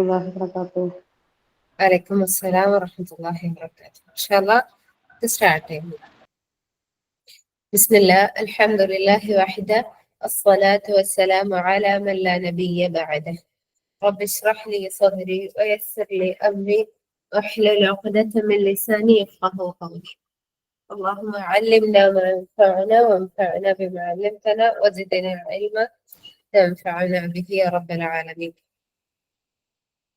الله وبركاته. വലൈക്കും അസ്സലാം വറഹ്മത്തുള്ളാഹി വബറകാതുഹു. ഇൻഷാല്ലാ ഇത് സ്റ്റാർട്ട് ചെയ്യുന്നു. ബിസ്മില്ലാ അൽഹംദുലില്ലാഹി വഹദ അസ്സലാത്തു വസ്സലാമു അലാ മൻ ലാ നബിയ്യ ബഅദഹു. റബ്ബി ഇശ്റഹ് ലി സദ്രി വയസ്സിർ ലി അംരി വഹ്ലുൽ ഉഖ്ദത മിൻ ലിസാനി യഫ്ഖഹു ഖൗലി. اللهم علمنا ما ينفعنا وانفعنا بما علمتنا وزدنا علما ينفعنا به يا رب العالمين.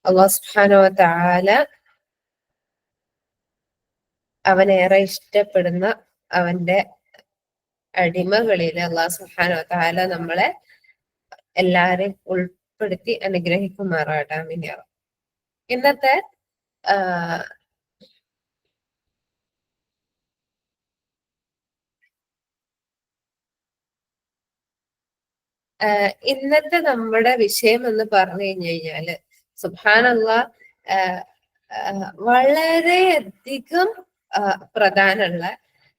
അല്ലാഹു സുബ്ഹാനഹു വ തആല അവനേറെ ഇഷ്ടപ്പെടുന്ന അവന്റെ അടിമകളിൽ അല്ലാഹു സുബ്ഹാനഹു വ തആല നമ്മളെ എല്ലാരെയും ഉൾപ്പെടുത്തി അനുഗ്രഹിക്കുമാറാകട്ടെ. ആമീൻ യാ റബ്ബ്. ഇന്നത്തെ നമ്മുടെ വിഷയം എന്ന് പറഞ്ഞു കഴിഞ്ഞാല് സുബ്ഹാനല്ലാഹ് വളരെയധികം പ്രധാനമുള്ള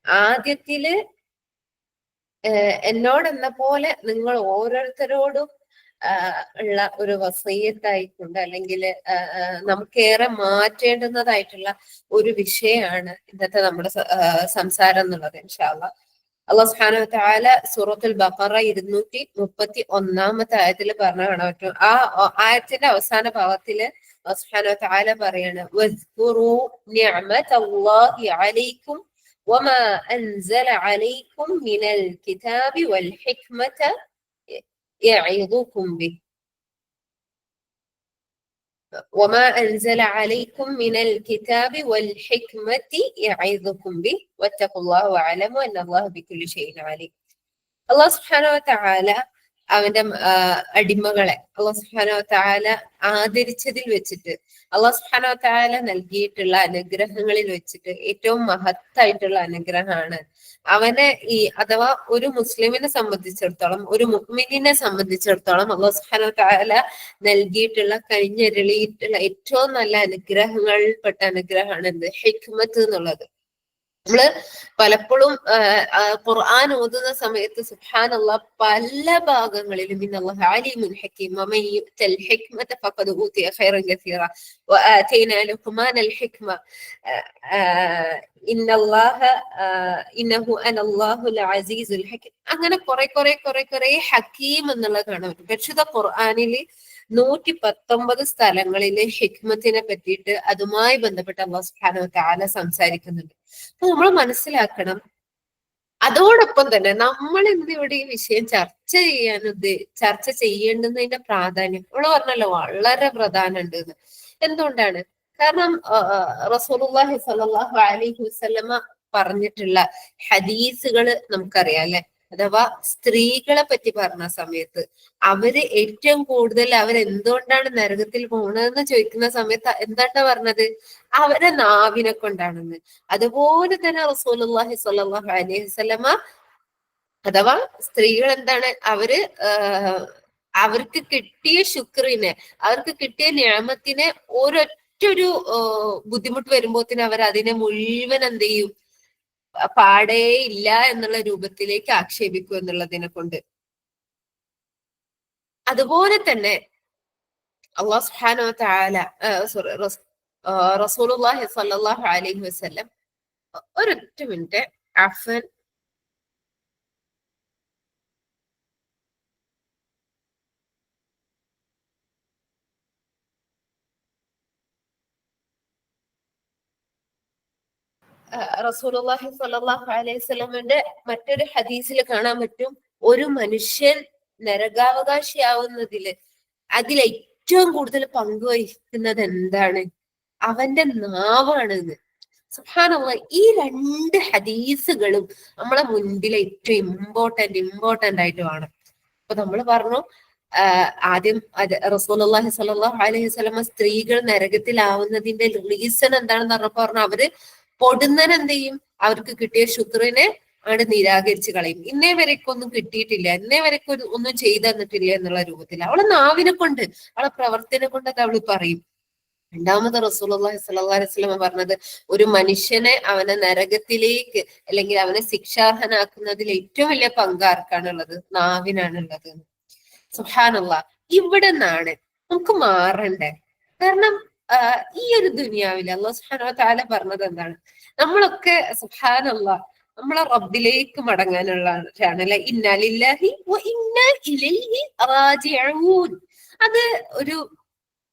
ആദ്യത്തില് എന്നോടെന്ന പോലെ നിങ്ങൾ ഓരോരുത്തരോടും ഉള്ള ഒരു വസീയത്തായിക്കൊണ്ട് അല്ലെങ്കിൽ നമുക്കേറെ മാറ്റേണ്ടുന്നതായിട്ടുള്ള ഒരു വിഷയമാണ് ഇന്നത്തെ നമ്മുടെ സംസാരം എന്നുള്ളത്. ഇൻഷാ അല്ലാഹ് അല്ലാഹു സുബ്ഹാനഹു വ തആല സൂറത്തുൽ ബഖറ 231 ആയത്തിൽ പറഞ്ഞു കാണാൻ പറ്റും. ആ ആയത്തിന്റെ അവസാന ഭാഗത്തില് അല്ലാഹു സുബ്ഹാനഹു വ തആല പറയാണ് വസ്കുറൂ നിഅമതല്ലാഹി അലൈക്കും വമാ അൻസല അലൈക്കും മിനൽ കിതാബി വൽ ഹിക്മത യഇദുകും ബിഹി وما أنزل عليكم من الكتاب والحكمة يعظكم به واتقوا الله واعلموا أن الله بكل شيء عليم. അല്ലാഹു സുബ്ഹാനഹു വ തആല അവന്റെ അടിമകളെ അല്ലാഹു സുബ്ഹാനഹു വ തആല ആദരിച്ചതിൽ വെച്ചിട്ട് അല്ലാഹു സുബ്ഹാനഹു വ തആല നൽകിയിട്ടുള്ള അനുഗ്രഹങ്ങളിൽ വെച്ചിട്ട് ഏറ്റവും മഹത്തായിട്ടുള്ള അനുഗ്രഹമാണ് അവനെ അഥവാ ഒരു മുസ്ലിമിനെ സംബന്ധിച്ചിടത്തോളം ഒരു മുഅ്മിനിനെ സംബന്ധിച്ചിടത്തോളം അല്ലാഹു സുബ്ഹാനഹു വ തആല നൽകിയിട്ടുള്ള കഴിഞ്ഞരുളിയിട്ടുള്ള ഏറ്റവും നല്ല അനുഗ്രഹങ്ങളിൽപ്പെട്ട അനുഗ്രഹമാണ് എന്ത്? ഹിക്മത്ത് എന്നുള്ളത്. നമ്മള് പലപ്പോഴും ഖുർആൻ ഓതുന്ന സമയത്ത് സുബ്ഹാനല്ലാഹ് പല ഭാഗങ്ങളിലും ഇന്നല്ലാഹു അലീമുൻ ഹകീം വമൻ യുതൽ ഹിക്മത ഫഖദ് ഊതിയ ഖൈറൻ കസീറ വആതൈനാ ലുഖ്മാനൽ ഹിക്മ ഇന്നഹു അനല്ലാഹുൽ അസീസുൽ ഹകീം. അങ്ങനെ കുറെ ഹക്കീം എന്നുള്ളത് കാണാൻ പറ്റും. പരിശുദ്ധ ഖുർആനിൽ 119 സ്ഥലങ്ങളില് ഹിക്മത്തിനെ പറ്റിയിട്ട് അതുമായി ബന്ധപ്പെട്ട് അല്ലാഹു സുബ്ഹാനഹു വ തആല സംസാരിക്കുന്നുണ്ട്. അപ്പൊ നമ്മൾ മനസ്സിലാക്കണം, അതോടൊപ്പം തന്നെ നമ്മൾ ഇവിടെ ഈ വിഷയം ചർച്ച ചെയ്യേണ്ടുന്നതിന്റെ പ്രാധാന്യം നമ്മൾ പറഞ്ഞല്ലോ വളരെ പ്രധാനമുണ്ട് എന്ന്. എന്തുകൊണ്ടാണ്? കാരണം റസൂലുള്ളാഹി സ്വല്ലല്ലാഹു അലൈഹി വസല്ലമ പറഞ്ഞിട്ടുള്ള ഹദീസുകള് നമുക്കറിയാം അല്ലെ. അഥവാ സ്ത്രീകളെ പറ്റി പറഞ്ഞ സമയത്ത് അവര് ഏറ്റവും കൂടുതൽ അവരെന്തുകൊണ്ടാണ് നരകത്തിൽ പോണതെന്ന് ചോദിക്കുന്ന സമയത്ത് എന്താണ് പറഞ്ഞത്? അവരെ നാവിനെ കൊണ്ടാണെന്ന്. അതുപോലെ തന്നെ റസൂലുള്ളാഹി സ്വല്ലല്ലാഹു അലൈഹി വസല്ലമ അഥവാ സ്ത്രീകൾ എന്താണ് അവർക്ക് കിട്ടിയ ശുക്രിനെ, അവർക്ക് കിട്ടിയ നിഅമത്തിനെ ഒരൊറ്റൊരു ബുദ്ധിമുട്ട് വരുമ്പോത്തിന് അവർ അതിനെ മുഴുവൻ എന്ത് ചെയ്യും? പാടേ ഇല്ല എന്നുള്ള രൂപത്തിലേക്ക് ആക്ഷേപിക്കും എന്നുള്ളതിനെ കൊണ്ട്. അതുപോലെ തന്നെ അല്ലാഹു സുബ്ഹാനഹു വ തആല റസൂലുള്ളാഹി സ്വല്ലല്ലാഹു അലൈഹി വസല്ലം ഒരൊറ്റ മിനിറ്റ് അഫൻ റസൂലുള്ളാഹി സ്വല്ലല്ലാഹു അലൈഹി വസല്ലമയുടെ മറ്റൊരു ഹദീസിൽ കാണാൻ പറ്റും, ഒരു മനുഷ്യൻ നരകാവകാശിയാവുന്നതില് അതിലേറ്റവും കൂടുതൽ പങ്കുവഹിക്കുന്നത് എന്താണ്? അവന്റെ നാവാണെന്ന്. സുബ്ഹാനല്ലാഹ്, ഈ രണ്ട് ഹദീസുകളും നമ്മളെ മുൻപിൽ ഏറ്റവും ഇമ്പോർട്ടന്റ് ആയിട്ട് വേണം. അപ്പൊ നമ്മൾ പറഞ്ഞു ആദ്യം റസൂലുള്ളാഹി സ്വല്ലല്ലാഹു അലൈഹി വസല്ലമ സ്ത്രീകൾ നരകത്തിലാവുന്നതിന്റെ റീസൺ എന്താണെന്ന് പറഞ്ഞു അവര് പൊടുന്നനെ എന്ത് ചെയ്യും? അവർക്ക് കിട്ടിയ ശുക്രിനെ അവിടെ നിരാകരിച്ച് കളയും. ഇന്നേ വരേക്കൊന്നും കിട്ടിയിട്ടില്ല, ഇന്നേ വരേക്ക് ഒന്നും ചെയ്തു തന്നിട്ടില്ല എന്നുള്ള രൂപത്തിൽ അവളെ നാവിനെ കൊണ്ട് അവളെ പ്രവർത്തനം കൊണ്ടൊക്കെ അവള് പറയും. രണ്ടാമത് റസൂലുള്ളാഹി സ്വല്ലല്ലാഹു അലൈഹി വസല്ലം പറഞ്ഞത്, ഒരു മനുഷ്യനെ അവനെ നരകത്തിലേക്ക് അല്ലെങ്കിൽ അവനെ ശിക്ഷാർഹനാക്കുന്നതിൽ ഏറ്റവും വലിയ പങ്ക് ആർക്കാണുള്ളത്? നാവിനാണുള്ളത്. സുബ്ഹാനല്ലാഹ്, ഇവിടെ നിന്നാണ് നമുക്ക് മാറണ്ടേ. കാരണം ഈ ഒരു ദുനിയാവിൽ അല്ലാഹു സുബ്ഹാനഹു വ തആല പറഞ്ഞത് എന്താണ്? നമ്മളൊക്കെ സുബ്ഹാനല്ലാഹ് നമ്മളെ റബ്ബിലേക്ക് മടങ്ങാനുള്ളതാണ് അല്ലെ. ഇന്നാ ലില്ലാഹി വ ഇന്നാ ഇലൈഹി റാജിഊൻ. അത് ഒരു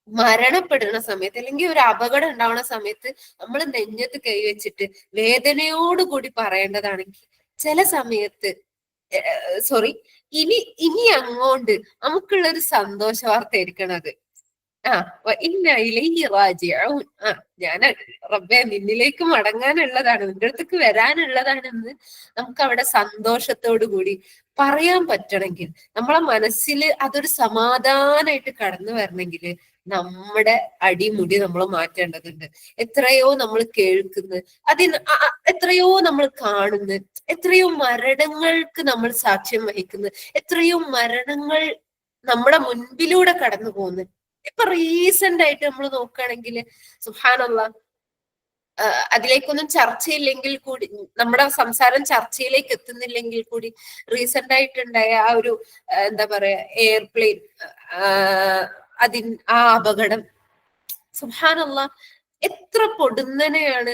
മരണപ്പെടുന്ന സമയത്ത് അല്ലെങ്കിൽ ഒരു അപകടം ഉണ്ടാവുന്ന സമയത്ത് നമ്മൾ നെഞ്ഞത്ത് കൈവച്ചിട്ട് വേദനയോടുകൂടി പറയേണ്ടതാണെങ്കിൽ ചില സമയത്ത് സോറി, ഇനി ഇനി അങ്ങോട്ട് നമുക്കുള്ള ഒരു സന്തോഷ വാർത്ത ആയിരിക്കണം അത്. ഇന്ന ഇലൈഹി റാജിഊൻ. ഞാൻ റബ്ബേ നിന്നിലേക്ക് മടങ്ങാനുള്ളതാണ്, നിന്റെ അടുത്തേക്ക് വരാനുള്ളതാണെന്ന് നമുക്ക് അവിടെ സന്തോഷത്തോടു കൂടി പറയാൻ പറ്റണമെങ്കിൽ, നമ്മളെ മനസ്സിൽ അതൊരു സമാധാനമായിട്ട് കടന്നു വരണമെങ്കിൽ നമ്മുടെ അടിമുടി നമ്മൾ മാറ്റേണ്ടതുണ്ട്. എത്രയോ നമ്മൾ കേൾക്കുന്നു, എത്രയോ നമ്മൾ കാണുന്നു, എത്രയോ മരണങ്ങൾക്ക് നമ്മൾ സാക്ഷ്യം വഹിക്കുന്നു, എത്രയോ മരണങ്ങൾ നമ്മുടെ മുൻപിലൂടെ കടന്നു പോകുന്നു. ഇപ്പൊ റീസെന്റ് ആയിട്ട് നമ്മൾ നോക്കുകയാണെങ്കിൽ സുബ്ഹാനല്ലാഹ്, അതിലേക്കൊന്നും ചർച്ചയില്ലെങ്കിൽ കൂടി, നമ്മുടെ സംസാരം ചർച്ചയിലേക്ക് എത്തുന്നില്ലെങ്കിൽ കൂടി റീസെന്റ് ആയിട്ടുണ്ടായ ആ ഒരു എന്താ പറയാ എയർപ്ലെയിൻ ആ അപകടം, സുബ്ഹാനല്ലാഹ്, എത്ര പൊടുന്നനെയാണ്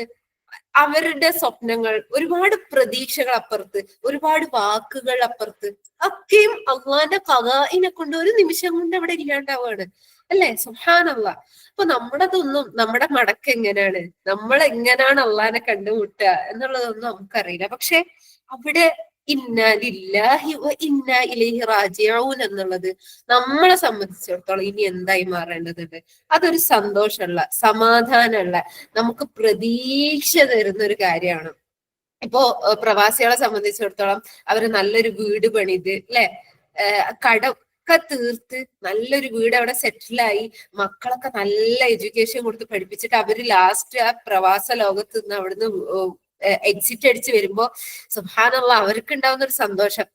അവരുടെ സ്വപ്നങ്ങൾ, ഒരുപാട് പ്രതീക്ഷകൾ അപ്പുറത്ത്, ഒരുപാട് വാക്കുകൾ അപ്പുറത്ത്, ഒക്കെയും അള്ളാന്റെ ഖദാഇനെ കൊണ്ട് ഒരു നിമിഷം കൊണ്ട് അവിടെ ഇല്ലാണ്ടാവാണ് അല്ലെ. സുബ്ഹാനല്ലാഹ്. അപ്പൊ നമ്മുടെ മടക്ക് എങ്ങനെയാണ്, നമ്മൾ എങ്ങനെയാണ് അള്ളാനെ കണ്ടുമുട്ടുക എന്നുള്ളതൊന്നും നമുക്കറിയില്ല. പക്ഷെ അവിടെ ഇന്നാ ലില്ലാഹി വ ഇന്നാ ഇലൈഹി റാജിഊൻ എന്നുള്ളത് നമ്മളെ സംബന്ധിച്ചിടത്തോളം ഇനി എന്തായി മാറേണ്ടതുണ്ട്? അതൊരു സന്തോഷമുള്ള, സമാധാനമുള്ള, നമുക്ക് പ്രതീക്ഷ തരുന്ന ഒരു കാര്യമാണ്. ഇപ്പോ പ്രവാസികളെ സംബന്ധിച്ചിടത്തോളം അവര് നല്ലൊരു വീട് പണിത് അല്ലെ, കടമൊക്കെ തീർത്ത് നല്ലൊരു വീട് അവിടെ സെറ്റിലായി, മക്കളൊക്കെ നല്ല എഡ്യൂക്കേഷൻ കൊടുത്ത് പഠിപ്പിച്ചിട്ട് അവര് ലാസ്റ്റ് ആ പ്രവാസ ലോകത്ത് നിന്ന് അവിടുന്ന് എക്സിറ്റ് അടിച്ച് വരുമ്പോ സുബ്ഹാനല്ലാഹ് അവർക്ക് ഉണ്ടാവുന്ന ഒരു സന്തോഷം,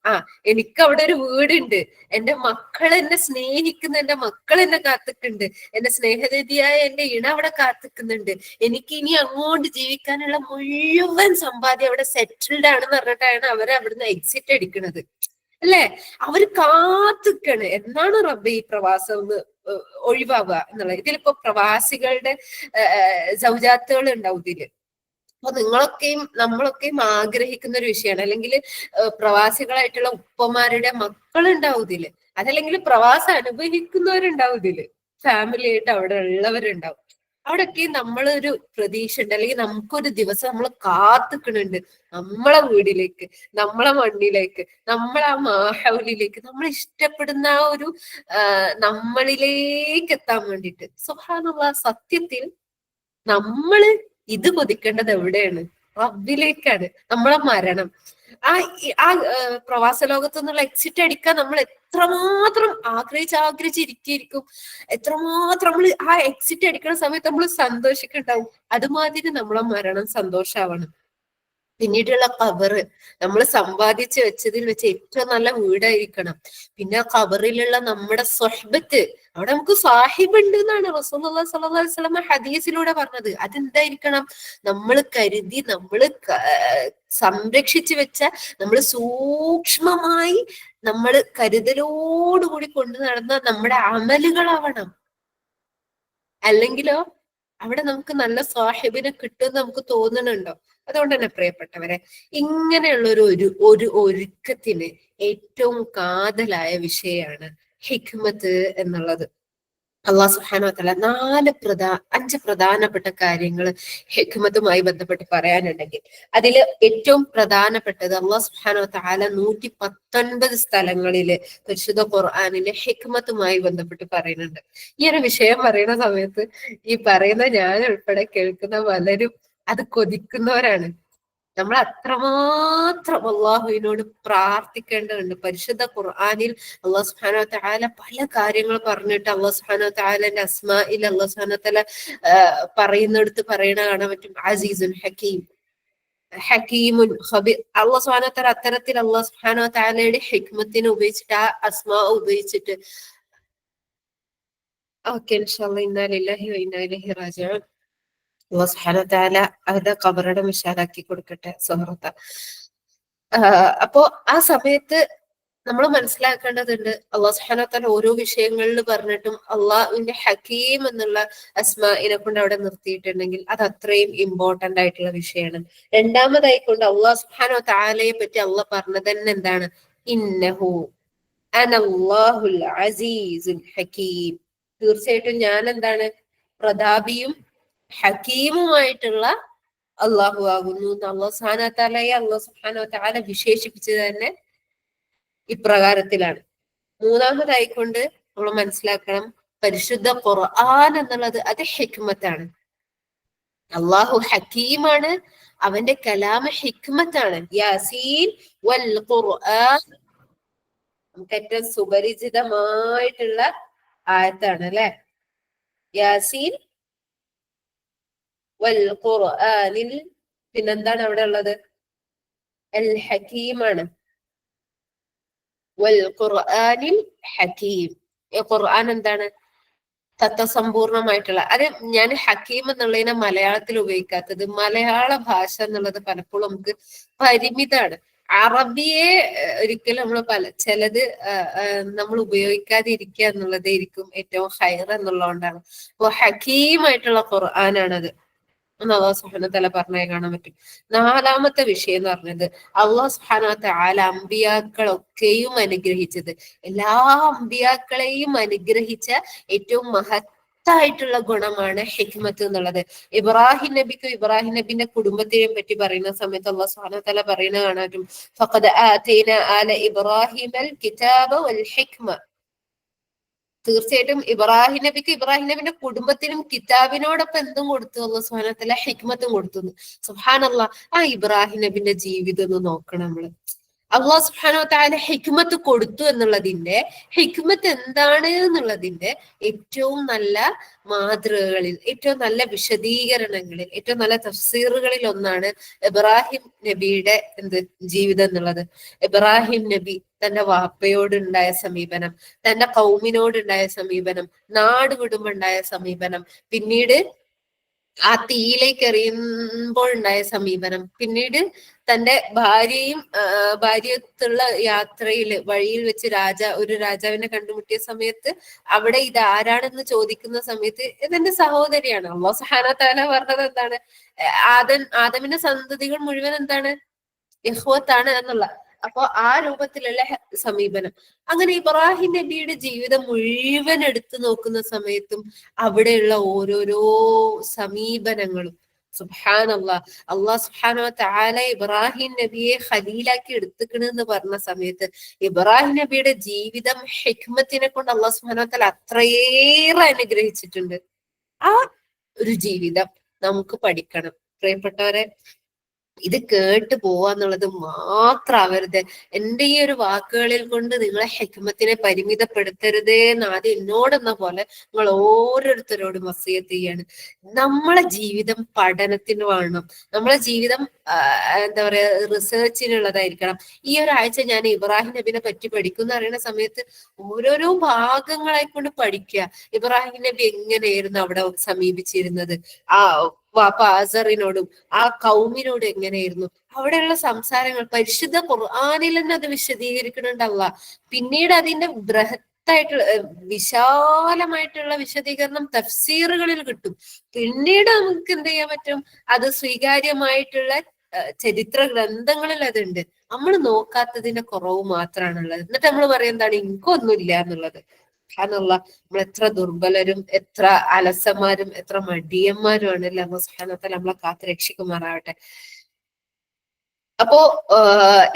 എനിക്ക് അവിടെ ഒരു വീടുണ്ട്, എന്റെ മക്കൾ എന്നെ സ്നേഹിക്കുന്ന, എന്റെ മക്കൾ എന്നെ കാത്തിക്കുന്നുണ്ട്, എന്റെ സ്നേഹനിധിയായ എന്റെ ഇണ അവിടെ കാത്തിക്കുന്നുണ്ട്, എനിക്ക് ഇനി അങ്ങോട്ട് ജീവിക്കാനുള്ള മുഴുവൻ സമ്പാദ്യം അവിടെ സെറ്റിൽഡ് ആണെന്ന് പറഞ്ഞിട്ടാണ് അവര് അവിടുന്ന് എക്സിറ്റ് അടിക്കുന്നത് അല്ലെ. അവര് കാത്തിക്കാണ് എന്നാണ് റബ്ബേ ഈ പ്രവാസം ഒന്ന് ഒഴിവാവുക എന്നുള്ളത്. ഇതിലിപ്പോ പ്രവാസികളുടെ സൗജാത്തുകൾ ഉണ്ടാവും ഇതില്. അപ്പൊ നിങ്ങളൊക്കെയും നമ്മളൊക്കെയും ആഗ്രഹിക്കുന്ന ഒരു വിഷയമാണ്. അല്ലെങ്കിൽ പ്രവാസികളായിട്ടുള്ള ഉപ്പമാരുടെ മക്കളുണ്ടാവും ഇതില്, അതല്ലെങ്കിൽ പ്രവാസം അനുഭവിക്കുന്നവരുണ്ടാവും ഇതില്, ഫാമിലി ആയിട്ട് അവിടെ ഉള്ളവരുണ്ടാവും. അവിടെയൊക്കെ നമ്മളൊരു പ്രതീക്ഷ ഉണ്ട്, അല്ലെങ്കിൽ നമുക്കൊരു ദിവസം നമ്മൾ കാത്തിക്കണുണ്ട് നമ്മളെ വീടിലേക്ക്, നമ്മളെ മണ്ണിലേക്ക്, നമ്മളെ മാഹൗലിലേക്ക്, നമ്മൾ ഇഷ്ടപ്പെടുന്ന ആ ഒരു നമ്മളിലേക്ക് എത്താൻ വേണ്ടിയിട്ട്. സുബ്ഹാനല്ലാഹ്, സത്യത്തിൽ നമ്മള് ഇത് കൊതിക്കേണ്ടത് എവിടെയാണ്? റബ്ബിലേക്കാണ്. നമ്മളെ മരണം, ആ പ്രവാസ ലോകത്തു നിന്നുള്ള എക്സിറ്റ് അടിക്കാൻ നമ്മൾ എത്രമാത്രം ആഗ്രഹിച്ചിരിക്കും, എത്രമാത്രം നമ്മൾ ആ എക്സിറ്റ് അടിക്കുന്ന സമയത്ത് നമ്മൾ സന്തോഷിക്കുന്നുണ്ടാവും. അതുമാതിരി നമ്മളെ മരണം സന്തോഷാവണം. പിന്നീടുള്ള ഖബറ് നമ്മൾ സമ്പാദിച്ച് വെച്ചതിൽ വെച്ച് ഏറ്റവും നല്ല വീടായിരിക്കണം. പിന്നെ ആ ഖബറിലുള്ള നമ്മുടെ സ്വഹ്ബത്ത്, അവിടെ നമുക്ക് സാഹിബ് ഉണ്ട് എന്നാണ് റസൂലുള്ളാഹി സ്വല്ലല്ലാഹു അലൈഹി വസല്ലം ഹദീസിലൂടെ പറഞ്ഞത്. അതെന്തായിരിക്കണം? നമ്മൾ കരുതി, നമ്മൾ സംരക്ഷിച്ചു വെച്ച, നമ്മൾ സൂക്ഷ്മമായി, നമ്മൾ കരുതലോടുകൂടി കൊണ്ടു നടന്ന നമ്മുടെ അമലുകളാവണം. അല്ലെങ്കിലോ അവിടെ നമുക്ക് നല്ല സാഹിബിനെ കിട്ടുമെന്ന് നമുക്ക് തോന്നുന്നുണ്ടോ? അതുകൊണ്ട് തന്നെ പ്രിയപ്പെട്ടവരെ, ഇങ്ങനെയുള്ള ഒരു ഒരുക്കത്തിന് ഏറ്റവും കാതലായ വിഷയമാണ് ഹിക്മത്ത് എന്നുള്ളത്. അള്ളാഹു സുബ്ഹാനഹു വ തആല 5 പ്രധാനപ്പെട്ട കാര്യങ്ങൾ ഹിക്മത്തുമായി ബന്ധപ്പെട്ട് പറയാനുണ്ടെങ്കിൽ അതിൽ ഏറ്റവും പ്രധാനപ്പെട്ടത് അള്ളാഹു സുബ്ഹാനഹു വ തആല 119 സ്ഥലങ്ങളില് പരിശുദ്ധ ഖുർആനിലെ ഹിക്മത്തുമായി ബന്ധപ്പെട്ട് പറയുന്നുണ്ട്. ഈ ഒരു വിഷയം പറയുന്ന സമയത്ത് ഈ പറയുന്ന ഞാൻ ഉൾപ്പെടെ കേൾക്കുന്ന പലരും അത് കൊതിക്കുന്നവരാണ്. നമ്മൾ അത്രമാത്രം അള്ളാഹുവിനോട് പ്രാർത്ഥിക്കേണ്ടതുണ്ട്. പരിശുദ്ധ ഖുർആനിൽ അള്ളാഹു സുബ്ഹാനഹു വ തആല പല കാര്യങ്ങൾ പറഞ്ഞിട്ട് അള്ളാഹു സുബ്ഹാനഹു വ തആലന്റെ അസ്മാഇൽ അള്ളാഹു സുബ്ഹാനഹു വ തആല പറയുന്നിടത്ത് പറയണ കാണാൻ പറ്റും, അസീസുൻ ഹക്കീം, ഹക്കീമുൻ ഖബീർ. അള്ളാഹു സുബ്ഹാനഹു വ തആല അത്തരത്തിൽ അള്ളാഹു സുബ്ഹാനഹു വ തആലയുടെ ഹിക്മത്തിനെ ഉപയോഗിച്ചിട്ട്, ആ അസ്മാ ഉപയോഗിച്ചിട്ട്, ഓക്കെ ഇൻഷാ അല്ലാഹ്, ഇന്നാ ലില്ലാഹി വ ഇന്നാ ഇലൈഹി റാജിഊൻ. അല്ലാഹു സുബ്ഹാനഹു വ തആല അവരുടെ ഖബറടം വിശാലാക്കി കൊടുക്കട്ടെ സുഹൃത്ത്. അപ്പോ ആ സമയത്ത് നമ്മൾ മനസ്സിലാക്കേണ്ടതുണ്ട്. അള്ളാഹു സുബ്ഹാനഹു വ തആല ഓരോ വിഷയങ്ങളിൽ പറഞ്ഞിട്ടും അള്ളാഹുവിന്റെ ഹക്കീം എന്നുള്ള അസ്മാഇനെ കൊണ്ട് അവിടെ നിർത്തിയിട്ടുണ്ടെങ്കിൽ അത് അത്രയും ഇമ്പോർട്ടന്റ് ആയിട്ടുള്ള വിഷയമാണ്. രണ്ടാമതായിക്കൊണ്ട് അള്ളാഹു സുബ്ഹാനഹു വ തആലയെ പറ്റി അള്ളാഹ് പറഞ്ഞത് തന്നെ എന്താണ്? ഇന്നഹു അനല്ലാഹുൽ അസീസുൽ ഹക്കീം. തീർച്ചയായിട്ടും ഞാൻ എന്താണ്? പ്രതാപിയും ഹക്കീമുമായിട്ടുള്ള അള്ളാഹു ആകുന്നു. അള്ളാഹു സുബ്ഹാനഹു വ തആലയെ അള്ളാഹു സുബ്ഹാനഹു വ തആല വിശേഷിപ്പിച്ചത് തന്നെ ഇപ്രകാരത്തിലാണ്. മൂന്നാമതായിക്കൊണ്ട് നമ്മൾ മനസ്സിലാക്കണം, പരിശുദ്ധ ഖുർആൻ എന്നുള്ളത് അത് ഹിക്മത്താണ്. അള്ളാഹു ഹക്കീമാണ്, അവന്റെ കലാമ ഹിക്മത്താണ്. യാസീൻ വൽ ഖുർആൻ, നമുക്ക് ഏറ്റവും സുപരിചിതമായിട്ടുള്ള ആയത്താണ് അല്ലെ. യാസീൻ വൽ ഖുർആനിൽ, പിന്നെന്താണ് അവിടെ ഉള്ളത്? അൽ ഹക്കീമാണ്. വൽ ഖുർആനിൽ ഹക്കീം. ഖുർആൻ എന്താണ്? തത്വസമ്പൂർണമായിട്ടുള്ള. അത് ഞാൻ ഹക്കീം എന്നുള്ളതിനെ മലയാളത്തിൽ ഉപയോഗിക്കാത്തത്, മലയാള ഭാഷ എന്നുള്ളത് പലപ്പോഴും നമുക്ക് പരിമിതാണ്. അറബിയെ ഒരിക്കലും നമ്മൾ ചിലത് നമ്മൾ ഉപയോഗിക്കാതെ ഇരിക്കുക എന്നുള്ളതായിരിക്കും ഏറ്റവും ഹൈർ എന്നുള്ളതുകൊണ്ടാണ്. അപ്പൊ ഹക്കീമായിട്ടുള്ള ഖുർആനാണത്. അള്ളാഹു സുബ്ഹാനഹു വ തആല പറഞ്ഞാൽ കാണാൻ പറ്റും. നാലാമത്തെ വിഷയം എന്ന് പറഞ്ഞത്, അള്ളാഹു സുബ്ഹാനഹു വ തആല അമ്പിയാക്കളൊക്കെയും അനുഗ്രഹിച്ചത്, എല്ലാ അമ്പിയാക്കളെയും അനുഗ്രഹിച്ച ഏറ്റവും മഹത്തായിട്ടുള്ള ഗുണമാണ് ഹിക്മത്ത് എന്നുള്ളത്. ഇബ്രാഹിം നബിക്കും ഇബ്രാഹിം നബിന്റെ കുടുംബത്തെയും പറ്റി പറയുന്ന സമയത്ത് അള്ളാഹു സുബ്ഹാനഹു വ തആല പറയുന്ന കാണാൻ പറ്റും, ഫഖദ് ആതൈന ആല ഇബ്രാഹിമൽ കിതാബ വൽ ഹിക്മ. തീർച്ചയായിട്ടും ഇബ്രാഹിം നബിക്ക് ഇബ്രാഹിം നബിന്റെ കുടുംബത്തിനും കിതാബിനോടൊപ്പം എന്തും കൊടുത്തു? അള്ളാഹു സുബ്ഹാനഹു വ തആല ഹിക്മത്തും കൊടുത്തു. സുബ്ഹാനല്ലാഹ്, ആ ഇബ്രാഹിം നബിന്റെ ജീവിതം ഒന്ന് നോക്കണം നമ്മള്. അള്ളാഹു സുബ്ഹാനഹു വ തആല ഹിക്മത്ത് കൊടുത്തു എന്നുള്ളതിന്റെ, ഹിക്മത്ത് എന്താണ് എന്നുള്ളതിന്റെ ഏറ്റവും നല്ല മാതൃകകളിൽ, ഏറ്റവും നല്ല വിശദീകരണങ്ങളിൽ, ഏറ്റവും നല്ല തഫ്സീറുകളിൽ ഒന്നാണ് ഇബ്രാഹിം നബിയുടെ ജീവിതം എന്നുള്ളത്. ഇബ്രാഹിം നബി തന്റെ വാപ്പയോടുണ്ടായ സമീപനം, തന്റെ കൗമിനോടുണ്ടായ സമീപനം, നാട് വിടുമ്പോണ്ടായ സമീപനം, പിന്നീട് ആ തീയിലേക്ക് എറിയുമ്പോൾ ഉണ്ടായ സമീപനം, പിന്നീട് തന്റെ ഭാര്യത്തുള്ള യാത്രയിൽ വഴിയിൽ വെച്ച് ഒരു രാജാവിനെ കണ്ടുമുട്ടിയ സമയത്ത് അവിടെ ഇത് ആരാണെന്ന് ചോദിക്കുന്ന സമയത്ത് ഇതെന്റെ സഹോദരിയാണ്. അല്ലാഹു സുബ്ഹാനഹു വ തആല പറഞ്ഞത് എന്താണ്? ആദമിന്റെ സന്തതികൾ മുഴുവൻ എന്താണ്? യഹ്വത്താണ് എന്നുള്ള. അപ്പൊ ആ രൂപത്തിലുള്ള സമീപനം. അങ്ങനെ ഇബ്രാഹിം നബിയുടെ ജീവിതം മുഴുവൻ എടുത്തു നോക്കുന്ന സമയത്തും അവിടെയുള്ള ഓരോരോ സമീപനങ്ങളും, സുബ്ഹാനല്ലാഹ്, അള്ളാഹ് സുബ്ഹാനഹു വ തആല ഇബ്രാഹിം നബിയെ ഖലീലാക്കി എടുത്തുക്കണെന്ന് പറഞ്ഞ സമയത്ത് ഇബ്രാഹിം നബിയുടെ ജീവിതം ഹിക്മത്തിനെ കൊണ്ട് അള്ളാഹു സുബ്ഹാനഹു വ തആല അത്രയേറെ അനുഗ്രഹിച്ചിട്ടുണ്ട്. ആ ഒരു ജീവിതം നമുക്ക് പഠിക്കണം പ്രിയപ്പെട്ടവരെ. ഇത് കേട്ട് പോവാന്നുള്ളത് മാത്രാവരുത്. എന്റെ ഈ ഒരു വാക്കുകളിൽ കൊണ്ട് നിങ്ങളെ ഹിക്മത്തിനെ പരിമിതപ്പെടുത്തരുതേ എന്ന് ആദ്യം എന്നോടെന്ന പോലെ നിങ്ങൾ ഓരോരുത്തരോടും വസിയത്ത് ചെയ്യാണ്. നമ്മളെ ജീവിതം പഠനത്തിന് വേണം. നമ്മളെ ജീവിതം എന്താ പറയാ, റിസർച്ചിനുള്ളതായിരിക്കണം. ഈ ഒരാഴ്ച ഞാൻ ഇബ്രാഹിം നബിനെ പറ്റി പഠിക്കുന്ന അറിയുന്ന സമയത്ത് ഓരോരോ ഭാഗങ്ങളായിക്കൊണ്ട് പഠിക്കുക. ഇബ്രാഹിം നബി എങ്ങനെയായിരുന്നു അവിടെ സമീപിച്ചിരുന്നത്, ആ വാപ്പ ആസറിനോടും ആ കൗമിനോടും എങ്ങനെയായിരുന്നു, അവിടെയുള്ള സംസാരങ്ങൾ പരിശുദ്ധ ഖുർആനിൽ തന്നെ അത് വിശദീകരിക്കുന്നുണ്ടല്ല. പിന്നീട് അതിന്റെ ബൃഹത്തായിട്ടുള്ള വിശാലമായിട്ടുള്ള വിശദീകരണം തഫ്സീറുകളിൽ കിട്ടും. പിന്നീട് നമുക്ക് എന്ത് ചെയ്യാൻ പറ്റും? അത് സ്വീകാര്യമായിട്ടുള്ള ചരിത്ര ഗ്രന്ഥങ്ങളിൽ അതുണ്ട്. നമ്മൾ നോക്കാത്തതിന്റെ കുറവ് മാത്രമാണുള്ളത്. എന്നിട്ട് നമ്മൾ പറയും എന്താണ്, എനിക്കൊന്നുമില്ല എന്നുള്ളത്. നമ്മൾ എത്ര ദുർബലരും എത്ര അലസന്മാരും എത്ര മടിയന്മാരും ആണ്. അല്ലാഹു സുബ്ഹാനഹു വ തആല നമ്മളെ കാത്ത് രക്ഷിക്കുമാറാവട്ടെ. അപ്പോ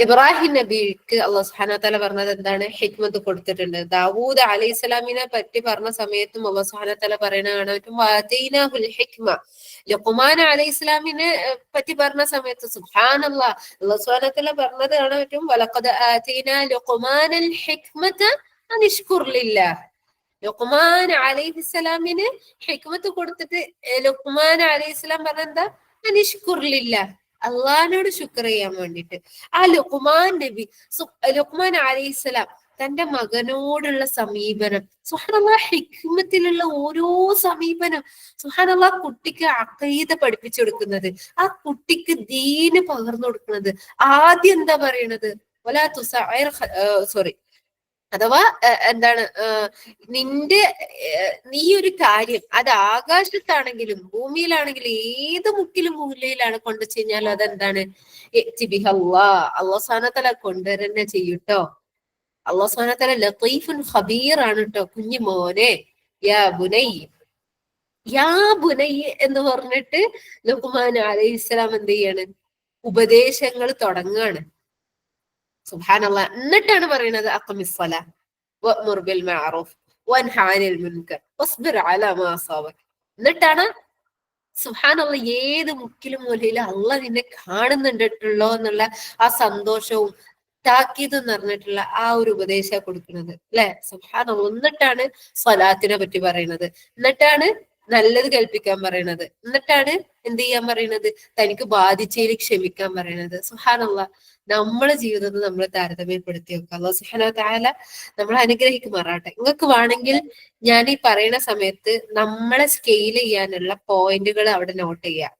ഇബ്രാഹിം നബിക്ക് അള്ളാഹു സുബ്ഹാനഹു വ തആല പറഞ്ഞത് എന്താണ്? ഹിക്മത്ത് കൊടുത്തിട്ടുണ്ട്. ദാവൂദ് അലൈഹിസ്സലാമിനെ പറ്റി പറഞ്ഞ സമയത്തും അള്ളാഹു സുബ്ഹാനഹു വ തആല പറയണതാണ് ഹിക്മ. ലുഖ്മാൻ അലൈഹിസ്സലാമിനെ പറ്റി പറഞ്ഞ സമയത്ത് സുബ്ഹാനല്ലാഹ്, അള്ളാഹു സുബ്ഹാനഹു വ തആല പറഞ്ഞത് കാണാൻ പറ്റും, വലഖദ് ആതൈനാ ലുഖ്മാനൽ ഹിക്മത അനിഷ്കുർ ലില്ലാഹ്. ലുഖ്മാൻ അലൈഹിസ്സലാമിന് ഹിക്മത്ത് കൊടുത്തിട്ട് ലുഖ്മാൻ അലൈഹിസ്സലാം പറഞ്ഞെന്താ? അനിഷ്കുർ ലില്ലാഹ്, അള്ളാഹിനോട് ശുക്ർ ചെയ്യാൻ വേണ്ടിയിട്ട്. ആ ലുഖ്മാൻ അലൈഹിസ്സലാം തന്റെ മകനോടുള്ള സമീപനം, സുബ്ഹാനല്ലാഹ്, ഹിക്മത്തിലുള്ള ഓരോ സമീപനം. സുബ്ഹാനല്ലാഹ്, കുട്ടിക്ക് അഖീദ പഠിപ്പിച്ചു കൊടുക്കുന്നത്, ആ കുട്ടിക്ക് ദീന് പകർന്നു കൊടുക്കുന്നത്. ആദ്യം എന്താ പറയണത്? വലാ തുസഇർ സോറി, അഥവാ എന്താണ്, നിന്റെ നീ ഒരു കാര്യം അത് ആകാശത്താണെങ്കിലും ഭൂമിയിലാണെങ്കിലും ഏത് മുക്കിലും മൂലയിലാണ് കൊണ്ടു കഴിഞ്ഞാൽ അതെന്താണ്, അള്ളാഹു സുബ്ഹാനഹു വ തആല കൊണ്ടുവരന്നെ ചെയ്യൂട്ടോ. അള്ളാഹു സുബ്ഹാനഹു വ തആല ലത്തീഫുൻ ഖബീർ ആണ് കേട്ടോ. കുഞ്ഞു മോനെ, യാ ബുനൈ, യാ ബുനൈ എന്ന് പറഞ്ഞിട്ട് ലുഖ്മാൻ അലൈഹിസ്സലാം എന്ത് ചെയ്യാണ്, ഉപദേശങ്ങൾ തുടങ്ങാണ്. സുബ്ഹാനല്ലാഹ്. എന്നിട്ടാണ് പറയുന്നത് അഖ്മിസ്സലാ വഅ്മുർ ബിൽ മഅറൂഫ് വൻഹ അനിൽ മുൻകർ വസ്ബിർ അലാ മാ അസാബക്. എന്നിട്ടാണ് സുബ്ഹാനല്ലാഹ് ഏത് മുക്കിലും മൂലയിലും അള്ളാഹ് നിന്നെ കാണുന്നുണ്ടല്ലോ എന്നുള്ള ആ സന്തോഷവും താക്കീതും നിറഞ്ഞിട്ടുള്ള ആ ഒരു ഉപദേശം കൊടുക്കുന്നത് അല്ലെ. സുബ്ഹാനല്ലാഹ്. എന്നിട്ടാണ് സ്വലാത്തിനെ പറ്റി പറയുന്നത്, എന്നിട്ടാണ് നല്ലത് കൽപ്പിക്കാൻ പറയുന്നത്, എന്നിട്ടാണ് എന്ത് ചെയ്യാൻ പറയുന്നത്, തനിക്ക് ബാധിച്ചതിൽ ക്ഷമിക്കാൻ പറയുന്നത്. സുബ്ഹാനല്ലാഹ്. നമ്മളെ ജീവിതത്തിൽ നമ്മൾ താരതമ്യപ്പെടുത്തി വെക്കുക. അല്ലാഹു സുബ്ഹാനഹു വ തആല നമ്മളെ അനുഗ്രഹിക്കുമാറാട്ടെ. നിങ്ങൾക്ക് വേണമെങ്കിൽ ഞാൻ ഈ പറയുന്ന സമയത്ത് നമ്മളെ സ്കെയിൽ ചെയ്യാനുള്ള പോയിന്റുകൾ അവിടെ നോട്ട് ചെയ്യുക.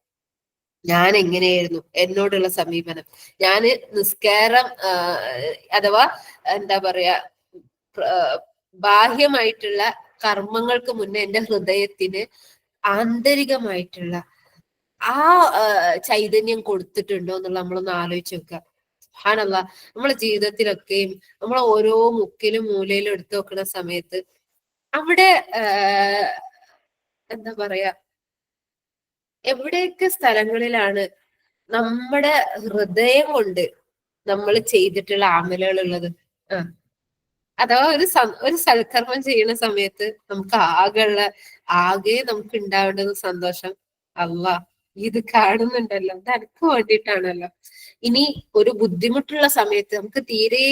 ഞാൻ എങ്ങനെയായിരുന്നു എന്നോടുള്ള സമീപനം, ഞാന് നിസ്കാരം അഥവാ എന്താ പറയാ ബാഹ്യമായിട്ടുള്ള കർമ്മങ്ങൾക്ക് മുന്നേ എന്റെ ഹൃദയത്തിന് ആന്തരികമായിട്ടുള്ള ആ ചൈതന്യം കൊടുത്തിട്ടുണ്ടോ എന്നുള്ള നമ്മളൊന്ന് ആലോചിച്ച് വെക്കുക. സുബ്ഹാനല്ലാഹ്. നമ്മളെ ജീവിതത്തിലൊക്കെയും നമ്മളെ ഓരോ മുക്കിലും മൂലയിലും എടുത്തു വെക്കുന്ന സമയത്ത് അവിടെ എന്താ പറയാ, എവിടെയൊക്കെ സ്ഥലങ്ങളിലാണ് നമ്മുടെ ഹൃദയം കൊണ്ട് നമ്മൾ ചെയ്തിട്ടുള്ള അമലുകൾ ഉള്ളത്. അഥവാ ഒരു സൽക്കർമ്മം ചെയ്യുന്ന സമയത്ത് നമുക്ക് ആകെ നമുക്ക് ഉണ്ടാവേണ്ടത് സന്തോഷം, അല്ലാ ഇത് കാണുന്നുണ്ടല്ലോ, ഇത് എനിക്ക് വേണ്ടിയിട്ടാണല്ലോ. ഇനി ഒരു ബുദ്ധിമുട്ടുള്ള സമയത്ത് നമുക്ക് തീരെ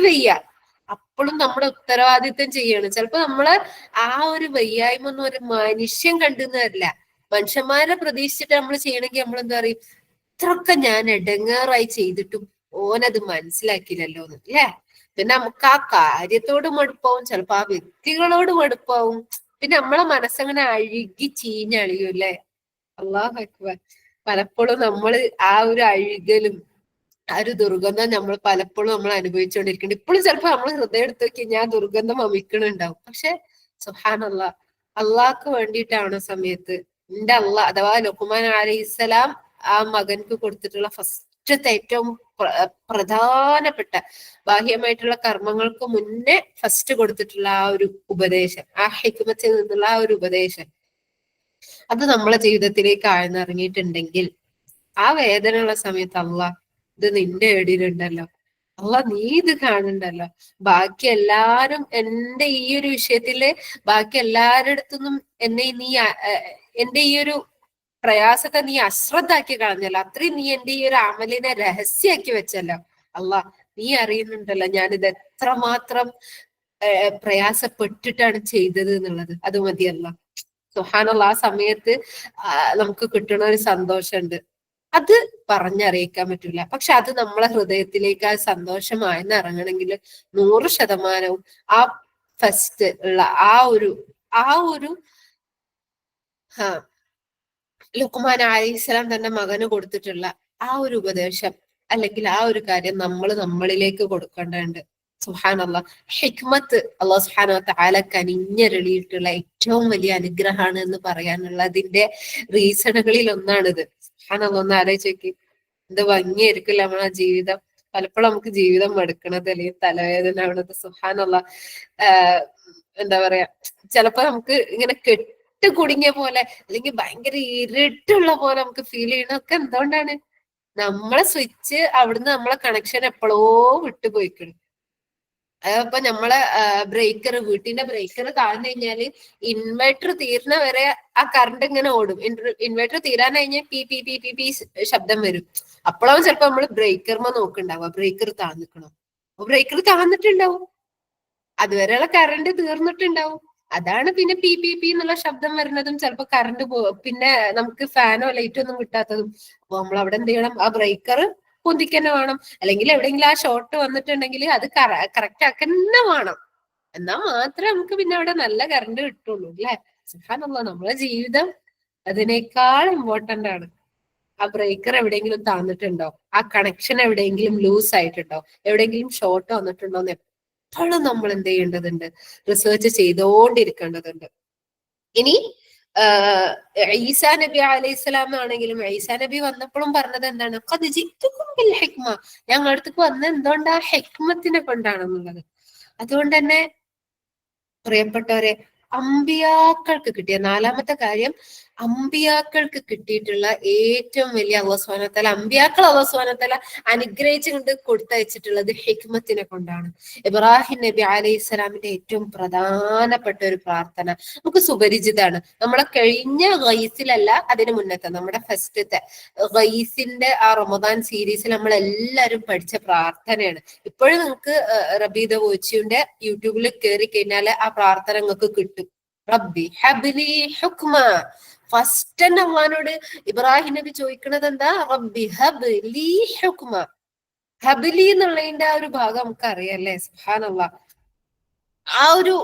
വയ്യ, അപ്പോഴും നമ്മുടെ ഉത്തരവാദിത്വം ചെയ്യാണ്. ചിലപ്പോ നമ്മള് ആ ഒരു വയ്യായ്മ ഒന്നും ഒരു മനുഷ്യൻ കണ്ടുന്നതല്ല, മനുഷ്യന്മാരെ പ്രതീക്ഷിച്ചിട്ട് നമ്മൾ ചെയ്യണമെങ്കിൽ നമ്മൾ എന്താ പറയും, ഇത്രയൊക്കെ ഞാൻ എടങ്ങേറായി ചെയ്തിട്ടും ഓനത് മനസ്സിലാക്കിയില്ലല്ലോ എന്ന് അല്ലേ. പിന്നെ നമുക്ക് ആ കാര്യത്തോട് മടുപ്പാവും, ചിലപ്പോ ആ വ്യക്തികളോട് മടുപ്പാവും, പിന്നെ നമ്മളെ മനസ്സങ്ങനെ അഴുകി ചീഞ്ഞഴിയും അല്ലേ. അല്ലാഹു അക്ബർ. പലപ്പോഴും നമ്മൾ ആ ഒരു അഴുകലും ആ ഒരു ദുർഗന്ധം നമ്മൾ അനുഭവിച്ചുകൊണ്ടിരിക്കുന്നുണ്ട്. ഇപ്പോഴും ചിലപ്പോ നമ്മൾ ഹൃദയം എടുത്ത് നോക്കി ഞാൻ ദുർഗന്ധം വമിക്കണുണ്ടാവും. പക്ഷെ സുബ്ഹാനല്ലാഹ്, അള്ളാഹ്ക്ക് വേണ്ടിയിട്ടാണ് സമയത്ത് എന്റെ അള്ളാഹ് അഥവാ ലുഖ്മാൻ അലൈഹിസ്സലാം ആ മകൻക്ക് കൊടുത്തിട്ടുള്ള ഫസ്റ്റത്തെ ഏറ്റവും പ്രധാനപ്പെട്ട ബാഹ്യമായിട്ടുള്ള കർമ്മങ്ങൾക്ക് മുന്നേ ഫസ്റ്റ് കൊടുത്തിട്ടുള്ള ആ ഒരു ഉപദേശം, ആ ഹിക്മത്തിൽ നിന്നുള്ള ആ ഒരു ഉപദേശം, അത് നമ്മളെ ജീവിതത്തിലേക്ക് ആഴ്ന്നിറങ്ങിയിട്ടുണ്ടെങ്കിൽ ആ വേദനയുള്ള സമയത്ത് അള്ളാഹ് ഇത് നിന്റെ ഏടിയിലുണ്ടല്ലോ, അള്ളാഹ് നീ ഇത് കാണുന്നുണ്ടല്ലോ, ബാക്കി എല്ലാരും എന്റെ ഈ ഒരു വിഷയത്തില് ബാക്കി എല്ലാവരുടെ അടുത്തുനിന്നും എന്റെ ഈ ഒരു പ്രയാസത്തെ നീ അശ്രദ്ധാക്കി കളഞ്ഞല്ലോ, അത്രയും നീ എന്റെ ഈ ഒരു അമലിനെ രഹസ്യാക്കി വെച്ചല്ലോ, അള്ളാഹ് നീ അറിയുന്നുണ്ടല്ലോ ഞാനിത് എത്രമാത്രം പ്രയാസപ്പെട്ടിട്ടാണ് ചെയ്തത് എന്നുള്ളത്. അത് മതിയല്ല. സുബ്ഹാനല്ലാഹ്. ആ സമയത്ത് നമുക്ക് കിട്ടുന്ന ഒരു സന്തോഷമുണ്ട്, അത് പറഞ്ഞറിയിക്കാൻ പറ്റില്ല. പക്ഷെ അത് നമ്മളെ ഹൃദയത്തിലേക്ക് ആ സന്തോഷമായെന്ന് ഇറങ്ങണമെങ്കിൽ 100% ആ ഫസ്റ്റ് ഉള്ള ആ ഒരു ലുഖ്മാൻ അലൈഹിസ്സലാം തന്റെ മകന് കൊടുത്തിട്ടുള്ള ആ ഒരു ഉപദേശം അല്ലെങ്കിൽ ആ ഒരു കാര്യം നമ്മൾ നമ്മളിലേക്ക് കൊടുക്കേണ്ടതുണ്ട്. സുബ്ഹാനല്ലാഹ്. ഹിക്മത്ത് അല്ലാഹു സുബ്ഹാനഹു വ തആല കനിഞ്ഞരുളിയിട്ടുള്ള ഏറ്റവും വലിയ അനുഗ്രഹമാണ് എന്ന് പറയാനുള്ളതിന്റെ റീസണുകളിൽ ഒന്നാണിത്. സുബ്ഹാനല്ലാഹ്. ഒന്ന് ആലോചിച്ച് നോക്കി, എന്ത് ഭംഗിയായിരിക്കില്ല നമ്മളെ ജീവിതം. പലപ്പോഴും നമുക്ക് ജീവിതം മടുക്കണത് അല്ലെങ്കിൽ തലവേദന ആവണത് സുബ്ഹാനല്ലാഹ് എന്താ പറയാ, ചിലപ്പോ നമുക്ക് ഇങ്ങനെ കുടുങ്ങിയ പോലെ അല്ലെങ്കിൽ ഭയങ്കര ഇരുട്ടുള്ള പോലെ നമുക്ക് ഫീൽ ചെയ്യണതൊക്കെ എന്തുകൊണ്ടാണ്, നമ്മളെ സ്വിച്ച് അവിടുന്ന് നമ്മളെ കണക്ഷൻ എപ്പോഴോ വിട്ടുപോയിക്കണം. അപ്പൊ നമ്മളെ വീട്ടിന്റെ ബ്രേക്കർ താഴ്ന്നു കഴിഞ്ഞാല് ഇൻവെർട്ടർ തീർന്ന വരെ ആ കറണ്ട് ഇങ്ങനെ ഓടും. ഇൻവെർട്ടർ തീരാൻ കഴിഞ്ഞാൽ P P P P P ശബ്ദം വരും. അപ്പോഴാവും ചിലപ്പോ നമ്മൾ ബ്രേക്കർമ നോക്കുന്നുണ്ടാവുക, ബ്രേക്കർ താഴ്ന്നിക്കണോ, ബ്രേക്കർ താഴ്ന്നിട്ടുണ്ടാവും, അതുവരെയുള്ള കറണ്ട് തീർന്നിട്ടുണ്ടാവും. അതാണ് പിന്നെ പി പി പി എന്നുള്ള ശബ്ദം വരുന്നതും ചിലപ്പോ കറണ്ട് പിന്നെ നമുക്ക് ഫാനോ ലൈറ്റോ ഒന്നും കിട്ടാത്തതും. അപ്പൊ നമ്മൾ അവിടെ എന്ത് ചെയ്യണം, ആ ബ്രേക്കർ പൊന്തിക്കന്നെ വേണം, അല്ലെങ്കിൽ എവിടെയെങ്കിലും ആ ഷോർട്ട് വന്നിട്ടുണ്ടെങ്കിൽ അത് കറക്റ്റ് ആക്കന്നെ വേണം. എന്നാൽ മാത്രമേ നമുക്ക് പിന്നെ അവിടെ നല്ല കറണ്ട് കിട്ടുള്ളൂ അല്ലെ. സുബ്ഹാനല്ലാഹ്. നമ്മളെ ജീവിതം അതിനേക്കാൾ ഇമ്പോർട്ടന്റ് ആണ്. ആ ബ്രേക്കർ എവിടെയെങ്കിലും താന്നിട്ടുണ്ടോ, ആ കണക്ഷൻ എവിടെയെങ്കിലും ലൂസ് ആയിട്ടുണ്ടോ, എവിടെയെങ്കിലും ഷോർട്ട് വന്നിട്ടുണ്ടോ എന്ന് എപ്പോഴും നമ്മൾ എന്ത് ചെയ്യേണ്ടതുണ്ട്, റിസർച്ച് ചെയ്തോണ്ടിരിക്കേണ്ടതുണ്ട്. ഇനി ഈസാ നബി അലൈഹി സ്വലാം ആണെങ്കിലും ഈസാ നബി വന്നപ്പോഴും പറഞ്ഞത് എന്താണ്, ഖദ് ജിഅ്തുകും ബിൽ ഹിക്മ, ഞങ്ങളുടെ അടുത്തേക്ക് വന്നത് എന്തുകൊണ്ടാ, ഹിക്മത്തിനെ കൊണ്ടാണെന്നുള്ളത്. അതുകൊണ്ട് തന്നെ പ്രിയപ്പെട്ടവരെ, അമ്പിയാക്കൾക്ക് കിട്ടിയ നാലാമത്തെ കാര്യം, അമ്പിയാക്കൾക്ക് കിട്ടിയിട്ടുള്ള ഏറ്റവും വലിയ അല്ലാഹു സുബ്ഹാനഹു വ തആല, അമ്പിയാക്കൾ അല്ലാഹു സുബ്ഹാനഹു വ തആല അനുഗ്രഹിച്ചുകൊണ്ട് കൊടുത്തയച്ചിട്ടുള്ളത് ഹിക്മത്തിനെ കൊണ്ടാണ്. ഇബ്രാഹിം നബി അലൈഹി സ്വലാമിന്റെ ഏറ്റവും പ്രധാനപ്പെട്ട ഒരു പ്രാർത്ഥന നമുക്ക് സുപരിചിതാണ്. നമ്മളെ കഴിഞ്ഞ ഗൈസിലല്ല, അതിന് മുന്നത്തെ നമ്മുടെ ഫസ്റ്റത്തെ ഗൈസിന്റെ ആ റമദാൻ സീരീസിൽ നമ്മൾ എല്ലാവരും പഠിച്ച പ്രാർത്ഥനയാണ്. ഇപ്പോഴും നിങ്ങൾക്ക് റബീദ കോച്ചിയുടെ യൂട്യൂബിൽ കയറി കഴിഞ്ഞാൽ ആ പ്രാർത്ഥന നിങ്ങൾക്ക് കിട്ടും. റബ്ബി ഹബ്ലി ഹുക്മ. ഫസ്റ്റ് തന്നെ അള്ളഹാനോട് ഇബ്രാഹിം നബി ചോദിക്കുന്നത് എന്താ, റബ്ബി ഹബ്ലി ഹുക്മ. ഹബ്ലി എന്നുള്ളതിന്റെ ആ ഒരു ഭാഗം നമുക്ക് അറിയാല്ലേ, സുബ്ഹാനല്ലാഹ്. ആ ഒരു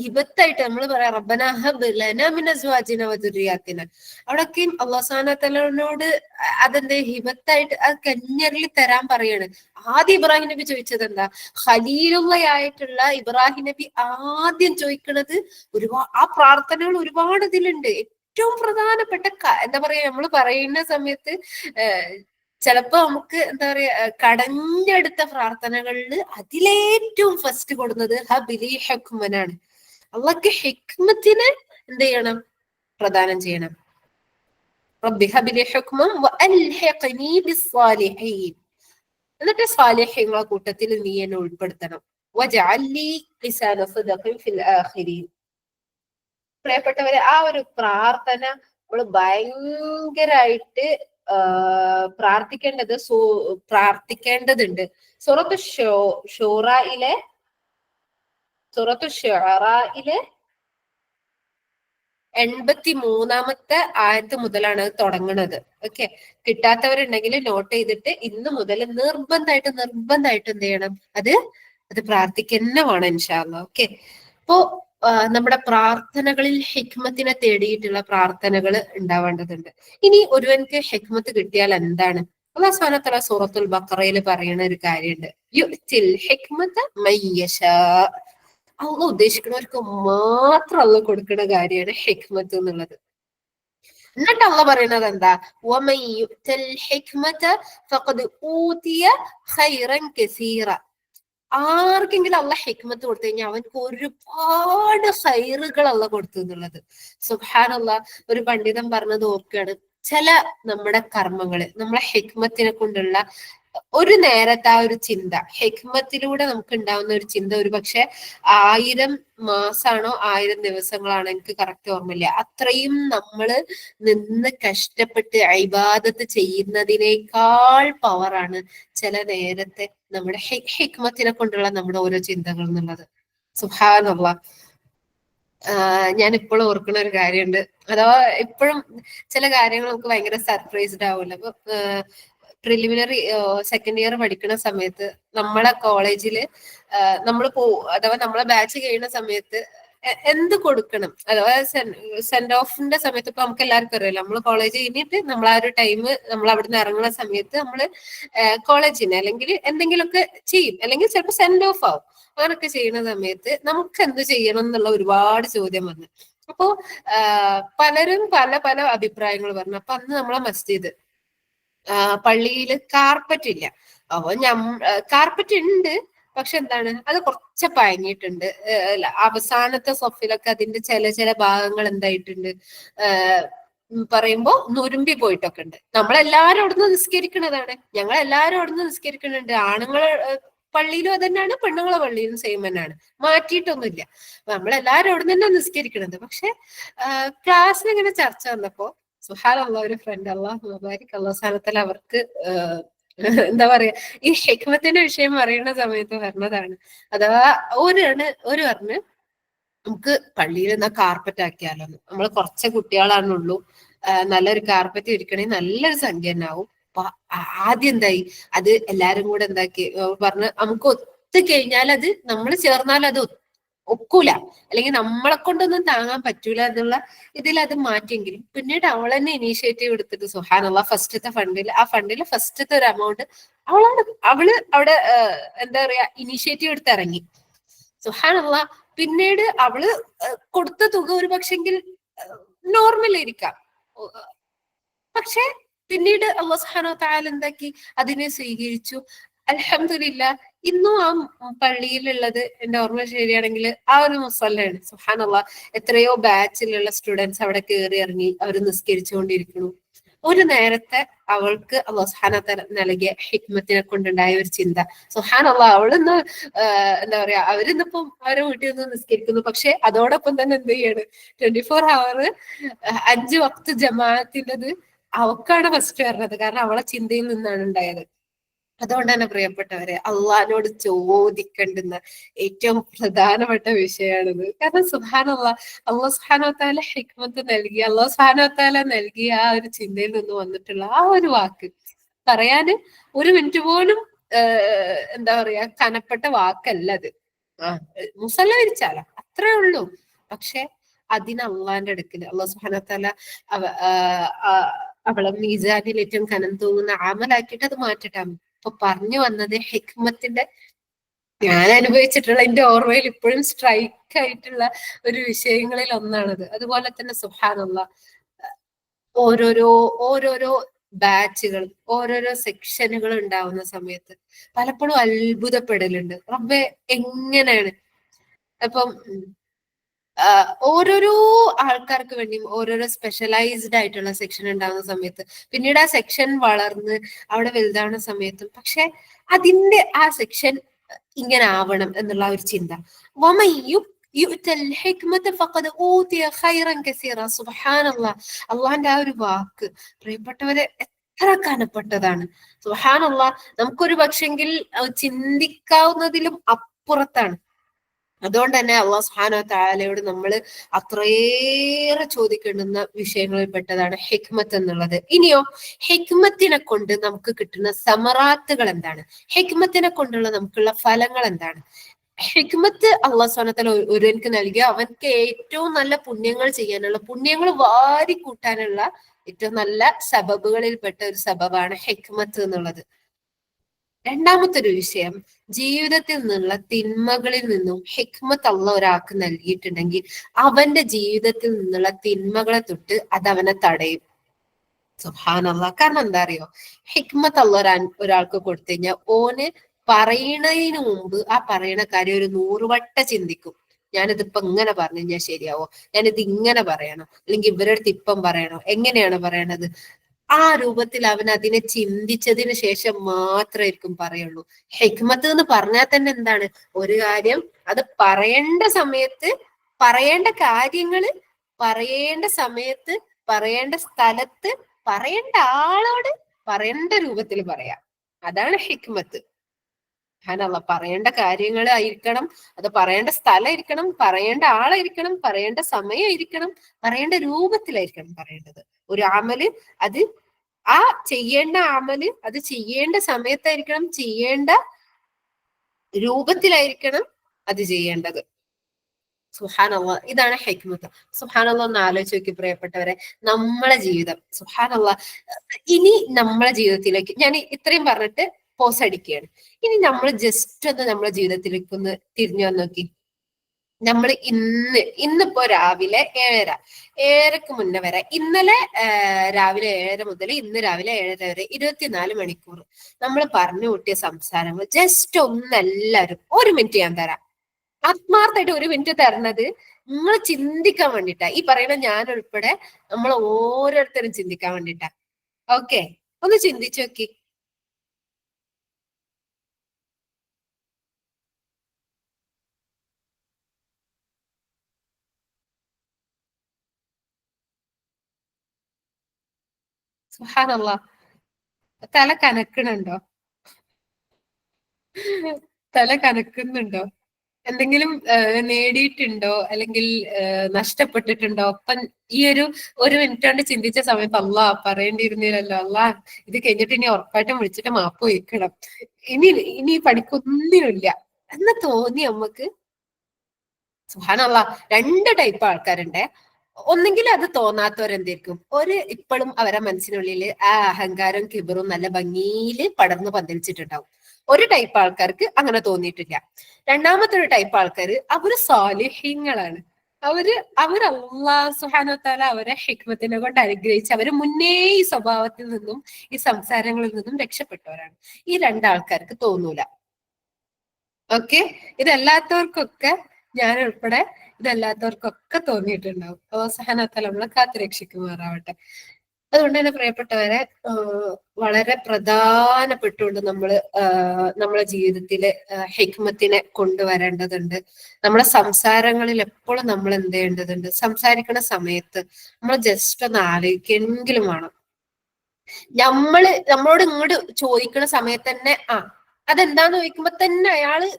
ഹിബത്തായിട്ട് നമ്മൾ പറയാം, റബ്ബന ഹബ് ലനാ മിൻ അസ്വാജിന വ ദുർരിയാത്തിന. അവിടൊക്കെയും അല്ലാഹു സുബ്ഹാനഹു വ തആലയോട് അതെന്ത് ഹിബത്തായിട്ട് അത് കഞ്ഞറിൽ തരാൻ പറയാണ്. ആദ്യം ഇബ്രാഹിം നബി ചോദിച്ചത് എന്താ, ഖലീലുള്ളയായിട്ടുള്ള ഇബ്രാഹിം നബി ആദ്യം ചോദിക്കുന്നത് ആ പ്രാർത്ഥനകൾ ഒരുപാട് ഇതിലുണ്ട്. ഏറ്റവും പ്രധാനപ്പെട്ട എന്താ പറയാ, നമ്മൾ പറയുന്ന സമയത്ത് ചിലപ്പോ നമുക്ക് എന്താ പറയാ, കടഞ്ഞെടുത്ത പ്രാർത്ഥനകളിൽ അതിലേറ്റവും ഫസ്റ്റ് കൊടുക്കുന്നത് ഹബിലി ഹുക്മനാണ്. അള്ളാഹ്ക്ക് ഹിക്മത്തിനെ എന്ത് ചെയ്യണം, പ്രദാനം ചെയ്യണം. റബ്ബി ഹബിലി ഹുക്മൻ വഅൽഹിഖ്നി ബിസ്സാലിഹീൻ. എന്നിട്ട് സാലിഹീങ്ങളുടെ കൂട്ടത്തിൽ നീ എന്നെ ഉൾപ്പെടുത്തണം. വജഅൽ ലി ലിസാന സിദ്ഖിൻ ഫിൽ ആഖിരീൻ. പ്രിയപ്പെട്ടവരെ, ആ ഒരു പ്രാർത്ഥന നമ്മൾ ഭയങ്കരമായിട്ട് പ്രാർത്ഥിക്കേണ്ടതുണ്ട്. സൂറത്തു ഷൂറയിലെ 83-ാമത്തെ ആയത്ത് മുതലാണ് അത് തുടങ്ങുന്നത്. ഓക്കെ, കിട്ടാത്തവരുണ്ടെങ്കിൽ നോട്ട് ചെയ്തിട്ട് ഇന്ന് മുതൽ നിർബന്ധമായിട്ട് എന്ത് ചെയ്യണം, അത് പ്രാർത്ഥിക്കുന്ന വേണം ഇൻഷാ അല്ലാഹ്. ഓക്കെ, അപ്പോ നമ്മുടെ പ്രാർത്ഥനകളിൽ ഹിക്മത്തിനെ തേടിയിട്ടുള്ള പ്രാർത്ഥനകൾ ഉണ്ടാവേണ്ടതുണ്ട്. ഇനി ഒരുവൻക്ക് ഹിക്മത്ത് കിട്ടിയാൽ എന്താണ്, അല്ലാഹു സുബ്ഹാനഹു വ തആല സൂറത്തുൽ ബഖറയിൽ പറയുന്ന ഒരു കാര്യമുണ്ട്, യുഅ്തിൽ ഹിക്മത മൻ യശാ. അള്ളാഹ് ഉദ്ദേശിക്കുന്നവർക്ക് മാത്രം അള്ളാഹ് കൊടുക്കുന്ന കാര്യമാണ് ഹിക്മത്ത് എന്നുള്ളത്. എന്നിട്ട് അള്ളാഹ് പറയുന്നത് എന്താ, വമൻ യുഅ്തൽ ഹിക്മത ഫഖദ് ഊതിയ ഖൈറൻ കസീറ. ആർക്കെങ്കിലും അള്ളാഹ് ഹിക്മത്ത് കൊടുത്തു കഴിഞ്ഞാൽ അവൻക്ക് ഒരുപാട് ഖൈറുകൾ അള്ളാഹ് കൊടുത്തു എന്നുള്ളത്. സുബ്ഹാനല്ലാഹ്. ഒരു പണ്ഡിതൻ പറഞ്ഞത് ഓർക്കുകയാണ്, ചില നമ്മുടെ കർമ്മങ്ങള് നമ്മളെ ഹിക്മത്തിനെ കൊണ്ടുള്ള ഒരു നേരത്തെ ആ ഒരു ചിന്ത, ഹിക്മത്തിലൂടെ നമുക്ക് ഉണ്ടാവുന്ന ഒരു ചിന്ത, ഒരു പക്ഷെ 1000 മാസാണോ 1000 ദിവസങ്ങളാണോ എനിക്ക് കറക്റ്റ് ഓർമ്മയില്ല, അത്രയും നമ്മള് നിന്ന് കഷ്ടപ്പെട്ട് ഇബാദത്ത് ചെയ്യുന്നതിനേക്കാൾ പവറാണ് ചില നേരത്തെ നമ്മുടെ ഹിക്മത്തിനെ കൊണ്ടുള്ള നമ്മുടെ ഓരോ ചിന്തകൾ എന്നുള്ളത്. സുബ്ഹാനല്ലാഹ്. ഞാൻ ഇപ്പോഴും ഓർക്കുന്ന ഒരു കാര്യമുണ്ട്, അഥവാ ഇപ്പോഴും ചില കാര്യങ്ങൾ നമുക്ക് ഭയങ്കര സർപ്രൈസ്ഡ് ആവുമല്ലോ. അപ്പൊ പ്രിലിമിനറി സെക്കൻഡ് ഇയർ പഠിക്കുന്ന സമയത്ത് നമ്മളെ കോളേജില് നമ്മൾ അഥവാ നമ്മളെ ബാച്ച് കഴിയുന്ന സമയത്ത് എന്ത് കൊടുക്കണം, അഥവാ സെൻഡ് ഓഫിന്റെ സമയത്ത് ഇപ്പൊ നമുക്ക് എല്ലാവർക്കും അറിയാലോ, നമ്മൾ കോളേജ് കഴിഞ്ഞിട്ട് നമ്മൾ ആ ഒരു ടൈം നമ്മൾ അവിടുന്ന് ഇറങ്ങുന്ന സമയത്ത് നമ്മൾ കോളേജിന് അല്ലെങ്കിൽ എന്തെങ്കിലുമൊക്കെ ചെയ്യും, അല്ലെങ്കിൽ ചിലപ്പോൾ സെൻഡ് ഓഫ് ആവും. അങ്ങനൊക്കെ ചെയ്യുന്ന സമയത്ത് നമുക്ക് എന്ത് ചെയ്യണം എന്നുള്ള ഒരുപാട് ചോദ്യം വന്നു. അപ്പോ പലരും പല പല അഭിപ്രായങ്ങൾ പറഞ്ഞു. അപ്പൊ അന്ന് നമ്മളെ മസ്ജിദ് പള്ളിയിൽ കാർപ്പറ്റ് ഇല്ല. അപ്പൊ കാർപ്പറ്റ് ഉണ്ട്, പക്ഷെ എന്താണ്, അത് കുറച്ച് പഴങ്ങിയിട്ടുണ്ട്. അവസാനത്തെ സൊഫിലൊക്കെ അതിന്റെ ചില ഭാഗങ്ങൾ എന്തായിട്ടുണ്ട്, പറയുമ്പോ നുരുമ്പി പോയിട്ടൊക്കെ ഉണ്ട്. നമ്മളെല്ലാരും അവിടുന്ന് നിസ്കരിക്കുന്നതാണ്, ഞങ്ങളെല്ലാരും അവിടുന്ന് നിസ്കരിക്കുന്നുണ്ട്. ആണുങ്ങൾ പള്ളിയിലും അത് തന്നെയാണ്, പെണ്ണുങ്ങളെ പള്ളിയിലും സെയിം തന്നെയാണ്, മാറ്റിയിട്ടൊന്നുമില്ല. നമ്മളെല്ലാരും അവിടെ തന്നെ നിസ്കരിക്കണത്. പക്ഷെ ക്ലാസ്സിൽ ഇങ്ങനെ ചർച്ച വന്നപ്പോ സുബ്ഹാനല്ലാഹ്, ഒരു ഫ്രണ്ട്, അല്ലാഹു മുബാരിക്, അല്ലാഹു സുബ്ഹാനഹു വ തആല അവർക്ക് എന്താ പറയാ, ഈ ഹിക്മത്തിന്റെ വിഷയം പറയുന്ന സമയത്ത് പറഞ്ഞതാണ്. അഥവാ ഒരു പറഞ്ഞ് നമുക്ക് പള്ളിയിൽ നിന്നാ കാർപ്പറ്റ് ആക്കിയാലോന്ന്. നമ്മൾ കുറച്ച് കുട്ടികളാണുള്ളൂ, നല്ലൊരു കാർപ്പറ്റ് ഇരിക്കണമെങ്കിൽ നല്ലൊരു സംഖ്യ തന്നെ ആവും. അപ്പൊ ആദ്യം എന്തായി, അത് എല്ലാരും കൂടെ എന്താക്കി പറഞ്ഞ് നമുക്ക് ഒത്തു കഴിഞ്ഞാൽ അത് നമ്മൾ ചേർന്നാൽ അത് ഒക്കൂല, അല്ലെങ്കിൽ നമ്മളെ കൊണ്ടൊന്നും താങ്ങാൻ പറ്റൂല എന്നുള്ള ഇതിൽ അത് മാറ്റിയെങ്കിലും പിന്നീട് അവൾ തന്നെ ഇനീഷ്യേറ്റീവ് എടുത്തിട്ട് സുബ്ഹാനല്ലാഹ് ഫസ്റ്റത്തെ ഫണ്ടിൽ ഫസ്റ്റത്തെ ഒരു എമൗണ്ട് അവള് അവിടെ എന്താ പറയാ ഇനീഷ്യേറ്റീവ് എടുത്ത് ഇറങ്ങി. സുബ്ഹാനല്ലാഹ് പിന്നീട് അവള് കൊടുത്ത തുക ഒരു പക്ഷെങ്കിൽ നോർമൽ ആയിരിക്കാം, പക്ഷെ പിന്നീട് അല്ലാഹു സുബ്ഹാനഹു വ തആല എന്താക്കി, അതിനെ സ്വീകരിച്ചു. അൽഹംദുലില്ലാ ഇന്നും ആ പള്ളിയിലുള്ളത് എന്റെ ഓർമ്മ ശരിയാണെങ്കിൽ ആ ഒരു മുസല്ലയാണ്. സുബ്ഹാനല്ലാഹ് എത്രയോ ബാച്ചിലുള്ള സ്റ്റുഡൻസ് അവിടെ കയറി ഇറങ്ങി അവർ നിസ്കരിച്ചുകൊണ്ടിരിക്കുന്നു. ഒരു നേരത്തെ അവൾക്ക് അല്ലാഹു സുബ്ഹാനഹു വ തആല നൽകിയ ഹിക്മത്തിനെ കൊണ്ടുണ്ടായ ഒരു ചിന്ത, സുബ്ഹാനല്ലാഹ് അവളിന്ന് എന്താ പറയാ അവരിന്നിപ്പം അവരെ വീട്ടിൽ നിന്ന് നിസ്കരിക്കുന്നു, പക്ഷെ അതോടൊപ്പം തന്നെ എന്ത് ചെയ്യാണ്, 24 hour 5 വക്ത് ജമാഅത്തിൻ്റെത് അവക്കാണ് ഫസ്റ്റ് വരുന്നത്. കാരണം അവളെ ചിന്തയിൽ നിന്നാണ് ഉണ്ടായത്. അതുകൊണ്ട് തന്നെ പ്രിയപ്പെട്ടവരെ, അള്ളാഹിനോട് ചോദിക്കേണ്ടുന്ന ഏറ്റവും പ്രധാനപ്പെട്ട വിഷയമാണിത്. കാരണം സുബ്ഹാനല്ലാഹ് അല്ലാഹു സുബ്ഹാനഹു വ തആല ഹിക്മത്ത് നൽകി, അല്ലാഹു സുബ്ഹാനഹു വ തആല നൽകിയ ആ ഒരു ചിന്തയിൽ നിന്ന് വന്നിട്ടുള്ള ആ ഒരു വാക്ക് പറയാന് ഒരു മിനിറ്റ് പോലും എന്താ പറയാ കനപ്പെട്ട വാക്കല്ല അത്. മുസല്ല വിരിച്ചാല അത്രേ ഉള്ളൂ. പക്ഷെ അതിന് അള്ളാന്റെ അടുക്കല് അല്ലാഹു സുബ്ഹാനഹു വ തആല അവളെ മീസാനിൽ ഏറ്റവും കനം തൂങ്ങുന്ന അമലാക്കിയിട്ട് അത് മാറ്റട്ടെ. അപ്പൊ പറഞ്ഞു വന്നത് ഹിക്മത്തിന്റെ, ഞാൻ അനുഭവിച്ചിട്ടുള്ള എന്റെ ഓർമ്മയിൽ ഇപ്പോഴും സ്ട്രൈക്ക് ആയിട്ടുള്ള ഒരു വിഷയങ്ങളിൽ ഒന്നാണത്. അതുപോലെ തന്നെ സുബ്ഹാനല്ലാഹ് ഓരോരോ ഓരോരോ ബാച്ചുകൾ, ഓരോരോ സെക്ഷനുകൾ ഉണ്ടാവുന്ന സമയത്ത് പലപ്പോഴും അത്ഭുതപ്പെടലുണ്ട്. റബ്ബേ എങ്ങനെയാണ് അപ്പം ഓരോരോ ആൾക്കാർക്ക് വേണ്ടിയും ഓരോരോ സ്പെഷ്യലൈസ്ഡ് ആയിട്ടുള്ള സെക്ഷൻ ഉണ്ടാകുന്ന സമയത്ത് പിന്നീട് ആ സെക്ഷൻ വളർന്ന് അവിടെ വലുതാവുന്ന സമയത്തും പക്ഷെ അതിന്റെ ആ സെക്ഷൻ ഇങ്ങനെ ആവണം എന്നുള്ള ഒരു ചിന്ത. അള്ളാന്റെ ആ ഒരു വാക്ക് പ്രിയപ്പെട്ടവരെ എത്ര കനപ്പെട്ടതാണ്. സുബ്ഹാനല്ലാഹ് നമുക്കൊരു പക്ഷെങ്കിൽ ചിന്തിക്കാവുന്നതിലും അപ്പുറത്താണ്. അതുകൊണ്ട് തന്നെ അല്ലാഹു സുബ്ഹാനഹു വ തആലയോട് നമ്മൾ അത്രയേറെ ചോദിക്കേണ്ടുന്ന വിഷയങ്ങളിൽ പെട്ടതാണ് ഹിക്മത്ത് എന്നുള്ളത്. ഇനിയോ ഹിക്മത്തിനെ കൊണ്ട് നമുക്ക് കിട്ടുന്ന സമറാത്തുകൾ എന്താണ്, ഹിക്മത്തിനെ കൊണ്ടുള്ള നമുക്കുള്ള ഫലങ്ങൾ എന്താണ്? ഹിക്മത്ത് അല്ലാഹു സുബ്ഹാനഹു വ തആല ഒരുവൻക്ക് നൽകിയ അവൻക്ക് ഏറ്റവും നല്ല പുണ്യങ്ങൾ ചെയ്യാനുള്ള, പുണ്യങ്ങൾ വാരി കൂട്ടാനുള്ള ഏറ്റവും നല്ല സബബുകളിൽപ്പെട്ട ഒരു സബബാണ് ഹിക്മത്ത് എന്നുള്ളത്. രണ്ടാമത്തെ ഒരു വിഷയം, ജീവിതത്തിൽ നിന്നുള്ള തിന്മകളിൽ നിന്നും ഹിക്മത്ത് അള്ളാഹ് ഒരാൾക്ക് നൽകിയിട്ടുണ്ടെങ്കിൽ അവന്റെ ജീവിതത്തിൽ നിന്നുള്ള തിന്മകളെ തൊട്ട് അത് അവനെ തടയും. സുബ്ഹാനല്ലാഹ്. കാരണം എന്താ അറിയോ, ഹിക്മത്ത് അള്ളാഹ് ഒരാൾക്ക് കൊടുത്തു കഴിഞ്ഞാൽ ഓന് പറയണതിന് മുമ്പ് ആ പറയണ കാര്യം ഒരു 100 വട്ടം ചിന്തിക്കും. ഞാനിതിപ്പോ ഇങ്ങനെ പറഞ്ഞു കഴിഞ്ഞാൽ ശരിയാവോ, ഞാനിത് ഇങ്ങനെ പറയണോ, അല്ലെങ്കിൽ ഇവരുടെ അടുത്ത് ഇപ്പം പറയണോ, എങ്ങനെയാണ് പറയണത്, ആ രൂപത്തിൽ അവൻ അതിനെ ചിന്തിച്ചതിന് ശേഷം മാത്രമായിരിക്കും പറയുള്ളൂ. ഹിക്മത്ത് എന്ന് പറഞ്ഞാൽ തന്നെ എന്താണ്, ഒരു കാര്യം അത് പറയേണ്ട സമയത്ത് പറയേണ്ട കാര്യങ്ങള് പറയേണ്ട സമയത്ത് പറയേണ്ട സ്ഥലത്ത് പറയേണ്ട ആളോട് പറയേണ്ട രൂപത്തിൽ പറയാം. അതാണ് ഹിക്മത്ത്. സുബ്ഹാനല്ലാഹ്. പറയേണ്ട കാര്യങ്ങൾ ആയിരിക്കണം, അത് പറയേണ്ട സ്ഥലം ഇരിക്കണം, പറയേണ്ട ആളായിരിക്കണം, പറയേണ്ട സമയം ഇരിക്കണം, പറയേണ്ട രൂപത്തിലായിരിക്കണം പറയേണ്ടത്. ഒരു അമല് അത് ആ ചെയ്യേണ്ട അമല് അത് ചെയ്യേണ്ട സമയത്തായിരിക്കണം, ചെയ്യേണ്ട രൂപത്തിലായിരിക്കണം അത് ചെയ്യേണ്ടത്. സുബ്ഹാനല്ലാഹ്. ഇതാണ് ഹിക്മത്ത്. സുബ്ഹാനല്ലാഹ്. ഒന്ന് ആലോചിച്ച് നോക്കി പ്രിയപ്പെട്ടവരെ, നമ്മളെ ജീവിതം സുബ്ഹാനല്ലാഹ്. ഇനി നമ്മളെ ജീവിതത്തിലേക്ക് ഞാൻ ഇത്രയും പറഞ്ഞിട്ട് പോസ് അടിക്കുകയാണ്. ഇനി നമ്മൾ ജസ്റ്റ് ഒന്ന് നമ്മളെ ജീവിതത്തിലേക്ക് ഒന്ന് തിരിഞ്ഞു വന്ന് നോക്കി. നമ്മൾ ഇന്നിപ്പോ രാവിലെ 7:30 മുന്നേ വരെ, ഇന്നലെ രാവിലെ 7 മുതൽ ഇന്ന് രാവിലെ 7 വരെ 24 മണിക്കൂർ നമ്മൾ പറഞ്ഞു കൂട്ടിയ സംസാരങ്ങൾ ജസ്റ്റ് ഒന്നെല്ലാരും 1 മിനിറ്റ് ഞാൻ തരാം. ആത്മാർത്ഥമായിട്ട് 1 മിനിറ്റ് തരണത് നിങ്ങൾ ചിന്തിക്കാൻ വേണ്ടിട്ടാ. ഈ പറയുന്ന ഞാൻ ഉൾപ്പെടെ നമ്മൾ ഓരോരുത്തരും ചിന്തിക്കാൻ വേണ്ടിട്ടാ. ഓക്കെ, ഒന്ന് ചിന്തിച്ചു നോക്കി. സുബ്ഹാനല്ലാഹ്. തല കനക്കണുണ്ടോ? തല കനക്കുന്നുണ്ടോ? എന്തെങ്കിലും നേടിയിട്ടുണ്ടോ, അല്ലെങ്കിൽ നഷ്ടപ്പെട്ടിട്ടുണ്ടോ? അപ്പം ഈ ഒരു മിനിറ്റ് കൊണ്ട് ചിന്തിച്ച സമയത്ത് അള്ളാ പറയേണ്ടിയിരുന്നില്ലല്ലോ, അള്ളാ ഇത് കഴിഞ്ഞിട്ട് ഇനി ഉറപ്പായിട്ടും വിളിച്ചിട്ട് മാപ്പ് വയ്ക്കണം, ഇനി ഇനി പഠിക്കൊന്നിനുമില്ല എന്ന് തോന്നി നമുക്ക്. സുബ്ഹാനല്ലാഹ്, 2 ടൈപ്പ് ആൾക്കാരുണ്ട്. ഒന്നെങ്കിൽ അത് തോന്നാത്തവരെന്തായിരിക്കും, ഇപ്പോഴും അവരെ മനസ്സിനുള്ളിൽ ആ അഹങ്കാരം കിബറും നല്ല ഭംഗിയിൽ പടർന്നു പന്തലിച്ചിട്ടുണ്ടാവും. ഒരു ടൈപ്പ് ആൾക്കാർക്ക് അങ്ങനെ തോന്നിയിട്ടില്ല. രണ്ടാമത്തെ ഒരു ടൈപ്പ് ആൾക്കാർ അവര് സാലിഹ്യങ്ങളാണ്. അവർ അല്ലാഹു സുബ്ഹാനഹു വ തആല അവരെ ഹിക്മത്തിനെ കൊണ്ട് അനുഗ്രഹിച്ച് അവര് മുന്നേ ഈ സ്വഭാവത്തിൽ നിന്നും ഈ സംസാരങ്ങളിൽ നിന്നും രക്ഷപ്പെട്ടവരാണ്. ഈ രണ്ടാൾക്കാർക്ക് തോന്നൂല. ഓക്കെ, ഇതല്ലാത്തവർക്കൊക്കെ, ഞാൻ ഉൾപ്പെടെ ഇതല്ലാത്തവർക്കൊക്കെ തോന്നിയിട്ടുണ്ടാവും. അല്ലാഹു സുബ്ഹാനഹു വ തആല നമ്മളെ കാത്തുരക്ഷിക്കുമാറാവട്ടെ. അതുകൊണ്ട് തന്നെ പ്രിയപ്പെട്ടവരെ, വളരെ പ്രധാനപ്പെട്ടുകൊണ്ട് നമ്മളെ ജീവിതത്തില് ഹിക്മത്തിനെ കൊണ്ടുവരേണ്ടതുണ്ട്. നമ്മളെ സംസാരങ്ങളിൽ എപ്പോഴും നമ്മൾ എന്ത് ചെയ്യേണ്ടതുണ്ട്, സംസാരിക്കുന്ന സമയത്ത് നമ്മൾ ജസ്റ്റ് ഒന്ന് ആലോചിക്കെങ്കിലും വേണം. നമ്മളോട് ഇങ്ങോട്ട് ചോദിക്കുന്ന സമയത്ത് തന്നെ അതെന്താന്ന് ചോദിക്കുമ്പോ തന്നെ അയാള്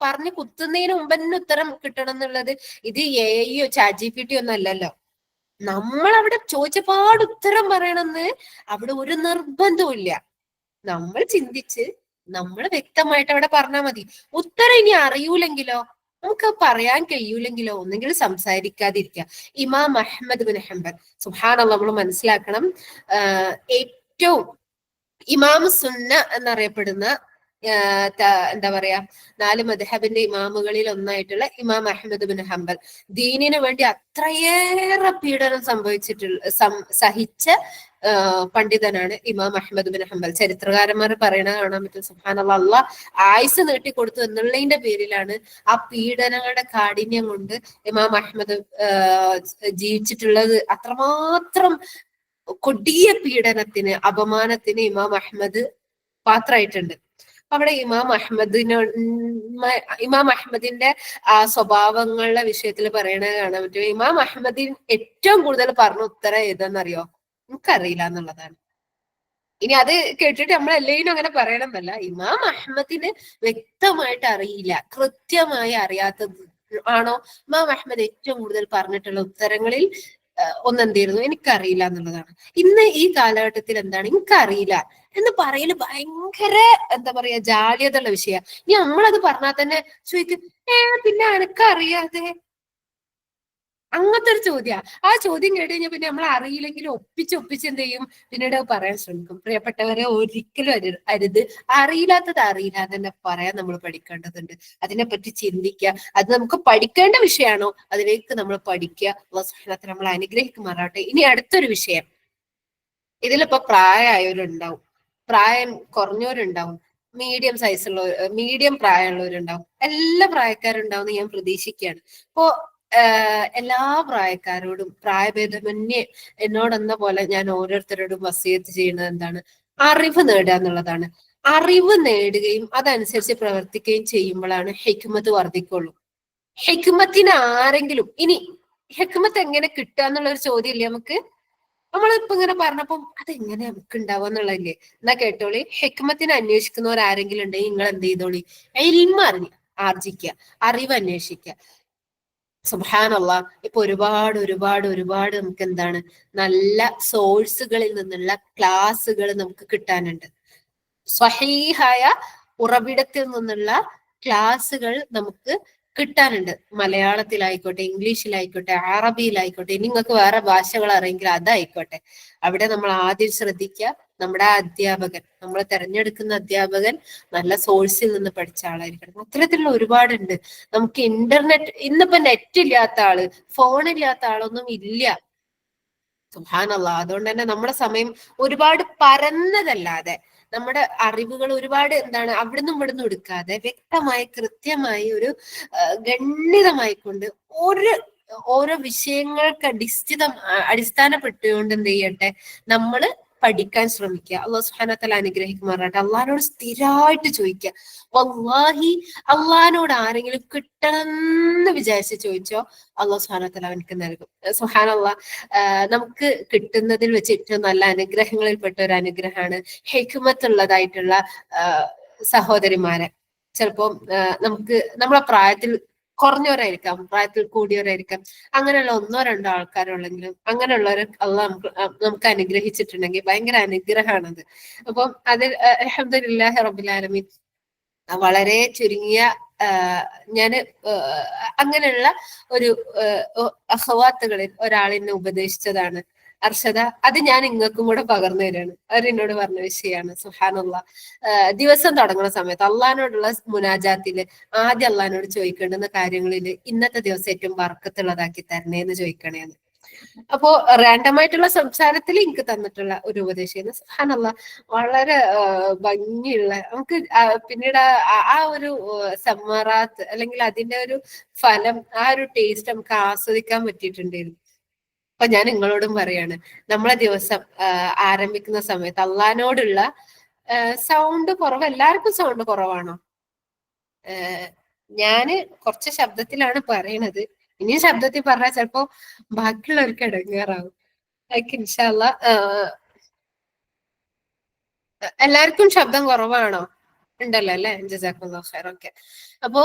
പറഞ്ഞ് കുത്തുന്നതിന് മുമ്പ് തന്നെ ഉത്തരം കിട്ടണം എന്നുള്ളത് ഇത് എഐയോ ChatGPT ഒന്നും അല്ലല്ലോ. നമ്മൾ അവിടെ ചോദിച്ചപാട് ഉത്തരം പറയണമെന്ന് അവിടെ ഒരു നിർബന്ധവും ഇല്ല. നമ്മൾ ചിന്തിച്ച് നമ്മൾ വ്യക്തമായിട്ട് അവിടെ പറഞ്ഞാൽ മതി. ഉത്തരം ഇനി അറിയൂലെങ്കിലോ, നമുക്ക് പറയാൻ കഴിയൂലെങ്കിലോ, ഒന്നെങ്കിൽ സംസാരിക്കാതിരിക്കുക. ഇമാം അഹ്മദ് ബിൻ ഹംബൽ, സുബ്ഹാനല്ലാഹ്, നമ്മൾ മനസ്സിലാക്കണം, ഏറ്റവും ഇമാം സുന്ന എന്നറിയപ്പെടുന്ന എന്താ പറയാ 4 മദ്ഹബിന്റെ ഇമാമുകളിൽ ഒന്നായിട്ടുള്ള ഇമാം അഹ്മദ് ബിൻ ഹംബൽ ദീനിനു വേണ്ടി അത്രയേറെ പീഡനം സഹിച്ച പണ്ഡിതനാണ് ഇമാം അഹ്മദ് ബിൻ ഹംബൽ. ചരിത്രകാരന്മാർ പറയണ കാണാൻ പറ്റും. സുബ്ഹാനല്ലാഹ്, അല്ലാഹ് ആയുസ് നീട്ടിക്കൊടുത്തു എന്നുള്ളതിന്റെ പേരിലാണ് ആ പീഡനങ്ങളുടെ കാഠിന്യം കൊണ്ട് ഇമാം അഹ്മദ് ജീവിച്ചിട്ടുള്ളത്. അത്രമാത്രം കൊടിയ പീഡനത്തിന്, അപമാനത്തിന് ഇമാം അഹ്മദ് പാത്രമായിട്ടുണ്ട്. അവിടെ ഇമാം അഹ്മദിന്റെ ആ സ്വഭാവങ്ങളുടെ വിഷയത്തിൽ പറയണത് കാണാൻ പറ്റും. ഇമാം അഹ്മദിൻ ഏറ്റവും കൂടുതൽ പറഞ്ഞ ഉത്തരം ഏതെന്നറിയോ? എനിക്കറിയില്ല എന്നുള്ളതാണ്. ഇനി അത് കേട്ടിട്ട് നമ്മൾ എല്ലാവരും അങ്ങനെ പറയണമെന്നല്ല. ഇമാം അഹ്മദിന് വ്യക്തമായിട്ട് അറിയില്ല, കൃത്യമായി അറിയാത്തത് ആണോ ഇമാം അഹ്മദ് ഏറ്റവും കൂടുതൽ പറഞ്ഞിട്ടുള്ള ഉത്തരങ്ങളിൽ ഒന്നെന്തായിരുന്നു, എനിക്കറിയില്ല എന്നുള്ളതാണ്. ഇന്ന് ഈ കാലഘട്ടത്തിൽ എന്താണ് എനിക്കറിയില്ല എന്ന് പറയല് ഭയങ്കര എന്താ പറയാ ജാള്യതയുള്ള വിഷയ. ഇനി നമ്മളത് പറഞ്ഞാൽ തന്നെ ചോദിക്കും, പിന്നെ എനക്കറിയാതെ, അങ്ങനത്തെ ഒരു ചോദ്യ. ആ ചോദ്യം കേട്ട് കഴിഞ്ഞാൽ പിന്നെ നമ്മൾ അറിയില്ലെങ്കിൽ ഒപ്പിച്ച് എന്ത് ചെയ്യും, പിന്നീട് പറയാൻ ശ്രമിക്കും. പ്രിയപ്പെട്ടവരെ, ഒരിക്കലും അരുത്. അറിയില്ലാത്തത് അറിയില്ലാതെ തന്നെ പറയാൻ നമ്മൾ പഠിക്കേണ്ടതുണ്ട്. അതിനെപ്പറ്റി ചിന്തിക്കുക. അത് നമുക്ക് പഠിക്കേണ്ട വിഷയമാണോ, അതിലേക്ക് നമ്മൾ പഠിക്കുക. അല്ലാഹു സുബ്ഹാനഹു വ തആല നമ്മളെ അനുഗ്രഹിക്കുമാറാവട്ടെ. ഇനി അടുത്തൊരു വിഷയം, ഇതിലിപ്പോ പ്രായമായവരുണ്ടാവും, പ്രായം കുറഞ്ഞവരുണ്ടാവും, മീഡിയം പ്രായമുള്ളവരുണ്ടാവും, എല്ലാ പ്രായക്കാരുണ്ടാവും ഞാൻ പ്രതീക്ഷിക്കുകയാണ്. ഇപ്പോ എല്ലാ പ്രായക്കാരോടും പ്രായഭേദമന്യേ എന്നോടെന്ന പോലെ ഞാൻ ഓരോരുത്തരോടും വസിയത്ത് ചെയ്യുന്നത് എന്താണ്, അറിവ് നേടുക എന്നുള്ളതാണ്. അറിവ് നേടുകയും അതനുസരിച്ച് പ്രവർത്തിക്കുകയും ചെയ്യുമ്പോഴാണ് ഹിക്മത്ത് വർദ്ധിക്കുള്ളൂ. ഹിക്മത്തിന് ആരെങ്കിലും ഇനി ഹിക്മത്ത് എങ്ങനെ കിട്ടുക എന്നുള്ള ഒരു ചോദ്യം ഇല്ലേ നമുക്ക്. നമ്മളിപ്പോ ഇങ്ങനെ പറഞ്ഞപ്പം അതെങ്ങനെ നമുക്ക് ഉണ്ടാവുക എന്നുള്ളതല്ലേ. എന്നാ കേട്ടോളി, ഹിക്മത്തിനെ അന്വേഷിക്കുന്നവർ ആരെങ്കിലും ഉണ്ടെങ്കിൽ നിങ്ങൾ എന്ത് ചെയ്തോളി, ഇൽമ ആർജിക്കുക, അറിവ് അന്വേഷിക്കുക. സുബ്ഹാനല്ലാഹ്, ഇപ്പൊ ഒരുപാട് നമുക്ക് എന്താണ് നല്ല സോഴ്സുകളിൽ നിന്നുള്ള ക്ലാസ്സുകൾ നമുക്ക് കിട്ടാനുണ്ട്. സ്വഹീഹായ ഉറവിടത്തിൽ നിന്നുള്ള ക്ലാസ്സുകൾ നമുക്ക് കിട്ടാനുണ്ട്. മലയാളത്തിലായിക്കോട്ടെ, ഇംഗ്ലീഷിലായിക്കോട്ടെ, അറബിയിലായിക്കോട്ടെ, ഇനി നിങ്ങൾക്ക് വേറെ ഭാഷകൾ അറിയെങ്കിൽ അതായിക്കോട്ടെ. അവിടെ നമ്മൾ ആദ്യം ശ്രദ്ധിക്കുക, നമ്മുടെ അധ്യാപകൻ, നമ്മൾ തിരഞ്ഞെടുക്കുന്ന അധ്യാപകൻ നല്ല സോഴ്സിൽ നിന്ന് പഠിച്ച ആളായിരിക്കണം. അത്തരത്തിലുള്ള ഒരുപാടുണ്ട്. നമുക്ക് ഇന്നിപ്പോ നെറ്റ് ഇല്ലാത്ത ആള്, ഫോൺ ഇല്ലാത്ത ആളൊന്നും ഇല്ല. സുബ്ഹാനല്ലാഹ്, അതുകൊണ്ട് തന്നെ നമ്മുടെ സമയം ഒരുപാട് പരന്നതല്ലാതെ, നമ്മുടെ അറിവുകൾ ഒരുപാട് എന്താണ് അവിടുന്ന് ഇവിടുന്ന് എടുക്കാതെ വ്യക്തമായി കൃത്യമായി ഒരു ഗണ്യതമായിക്കൊണ്ട് ഓരോ വിഷയങ്ങൾക്ക് അടിസ്ഥാനപ്പെട്ടുകൊണ്ട് എന്ത് ചെയ്യട്ടെ, നമ്മള് പഠിക്കാൻ ശ്രമിക്കുക. അല്ലാഹു സുബ്ഹാനഹു വ തആല അനുഗ്രഹിക്കുമാറാട്ടെ. അള്ളാഹിനോട് സ്ഥിരമായിട്ട് ചോദിക്കുക. വല്ലാഹി, അള്ളാഹിനോട് ആരെങ്കിലും കിട്ടണമെന്ന് വിചാരിച്ച് ചോദിച്ചോ, അല്ലാഹു സുബ്ഹാനഹു വ തആല അവനക്ക് നൽകും. സുബ്ഹാനല്ലാഹ്, നമുക്ക് കിട്ടുന്നതിൽ വെച്ച് ഏറ്റവും നല്ല അനുഗ്രഹങ്ങളിൽപ്പെട്ട ഒരു അനുഗ്രഹമാണ് ഹിക്മത്തുള്ളതായിട്ടുള്ള സഹോദരിമാരെ. ചിലപ്പോ നമുക്ക് നമ്മളെ പ്രായത്തിൽ കുറഞ്ഞവരായിരിക്കാം, പ്രായത്തിൽ കൂടിയവരായിരിക്കാം, അങ്ങനെയുള്ള 1-2 ആൾക്കാരുള്ളെങ്കിലും അങ്ങനെയുള്ളവരെ അള്ളാഹ് നമുക്ക് അനുഗ്രഹിച്ചിട്ടുണ്ടെങ്കിൽ ഭയങ്കര അനുഗ്രഹമാണത്. അപ്പം അതിൽ അൽഹംദുലില്ലാഹി റബ്ബിൽ ആലമീൻ വളരെ ചുരുങ്ങിയ ഞാന് അങ്ങനെയുള്ള ഒരു അഹ്വാത്തുകളിൽ ഒരാളിനെ ഉപദേശിച്ചതാണ് അർഷദ. അത് ഞാൻ നിങ്ങൾക്കും കൂടെ പകർന്നു തരാണ്. അവരെന്നോട് പറഞ്ഞ വിഷയമാണ്. സുബ്ഹാനല്ലാഹ്. ദിവസം തുടങ്ങുന്ന സമയത്ത് അള്ളഹാനോടുള്ള മുനാജാത്തില് ആദ്യം അള്ളഹാനോട് ചോദിക്കേണ്ടുന്ന കാര്യങ്ങളില് ഇന്നത്തെ ദിവസം ഏറ്റവും ബർക്കത്തുള്ളതാക്കി തരണേന്ന് ചോദിക്കണേന്ന്. അപ്പോ റാൻഡമായിട്ടുള്ള സംസാരത്തിൽ എനിക്ക് തന്നിട്ടുള്ള ഒരു ഉപദേശം സുബ്ഹാനല്ലാഹ് വളരെ ഭംഗിയുള്ള, നമുക്ക് പിന്നീട് ആ ഒരു സമ്മറാത്ത് അല്ലെങ്കിൽ അതിന്റെ ഒരു ഫലം, ആ ഒരു ടേസ്റ്റ് നമുക്ക് ആസ്വദിക്കാൻ പറ്റിയിട്ടുണ്ടായിരുന്നു. അപ്പൊ ഞാൻ നിങ്ങളോടും പറയാണ്, നമ്മളെ ദിവസം ആരംഭിക്കുന്ന സമയത്ത് അള്ളഹാനോടുള്ള സൗണ്ട് കുറവ്, എല്ലാവർക്കും സൗണ്ട് കുറവാണോ? ഞാന് കുറച്ച് ശബ്ദത്തിലാണ് പറയണത്. ഇനിയും ശബ്ദത്തിൽ പറഞ്ഞാൽ ചിലപ്പോ ബാക്കിയുള്ളവർക്ക് ഇടങ്ങേറാവും. ലൈക്ക് ഇൻഷാ അല്ലാ. എല്ലാവർക്കും ശബ്ദം കുറവാണോ? ഉണ്ടല്ലോ അല്ലെ? ജസാക്കല്ലാഹു ഖൈർ. ഓക്കെ. അപ്പോ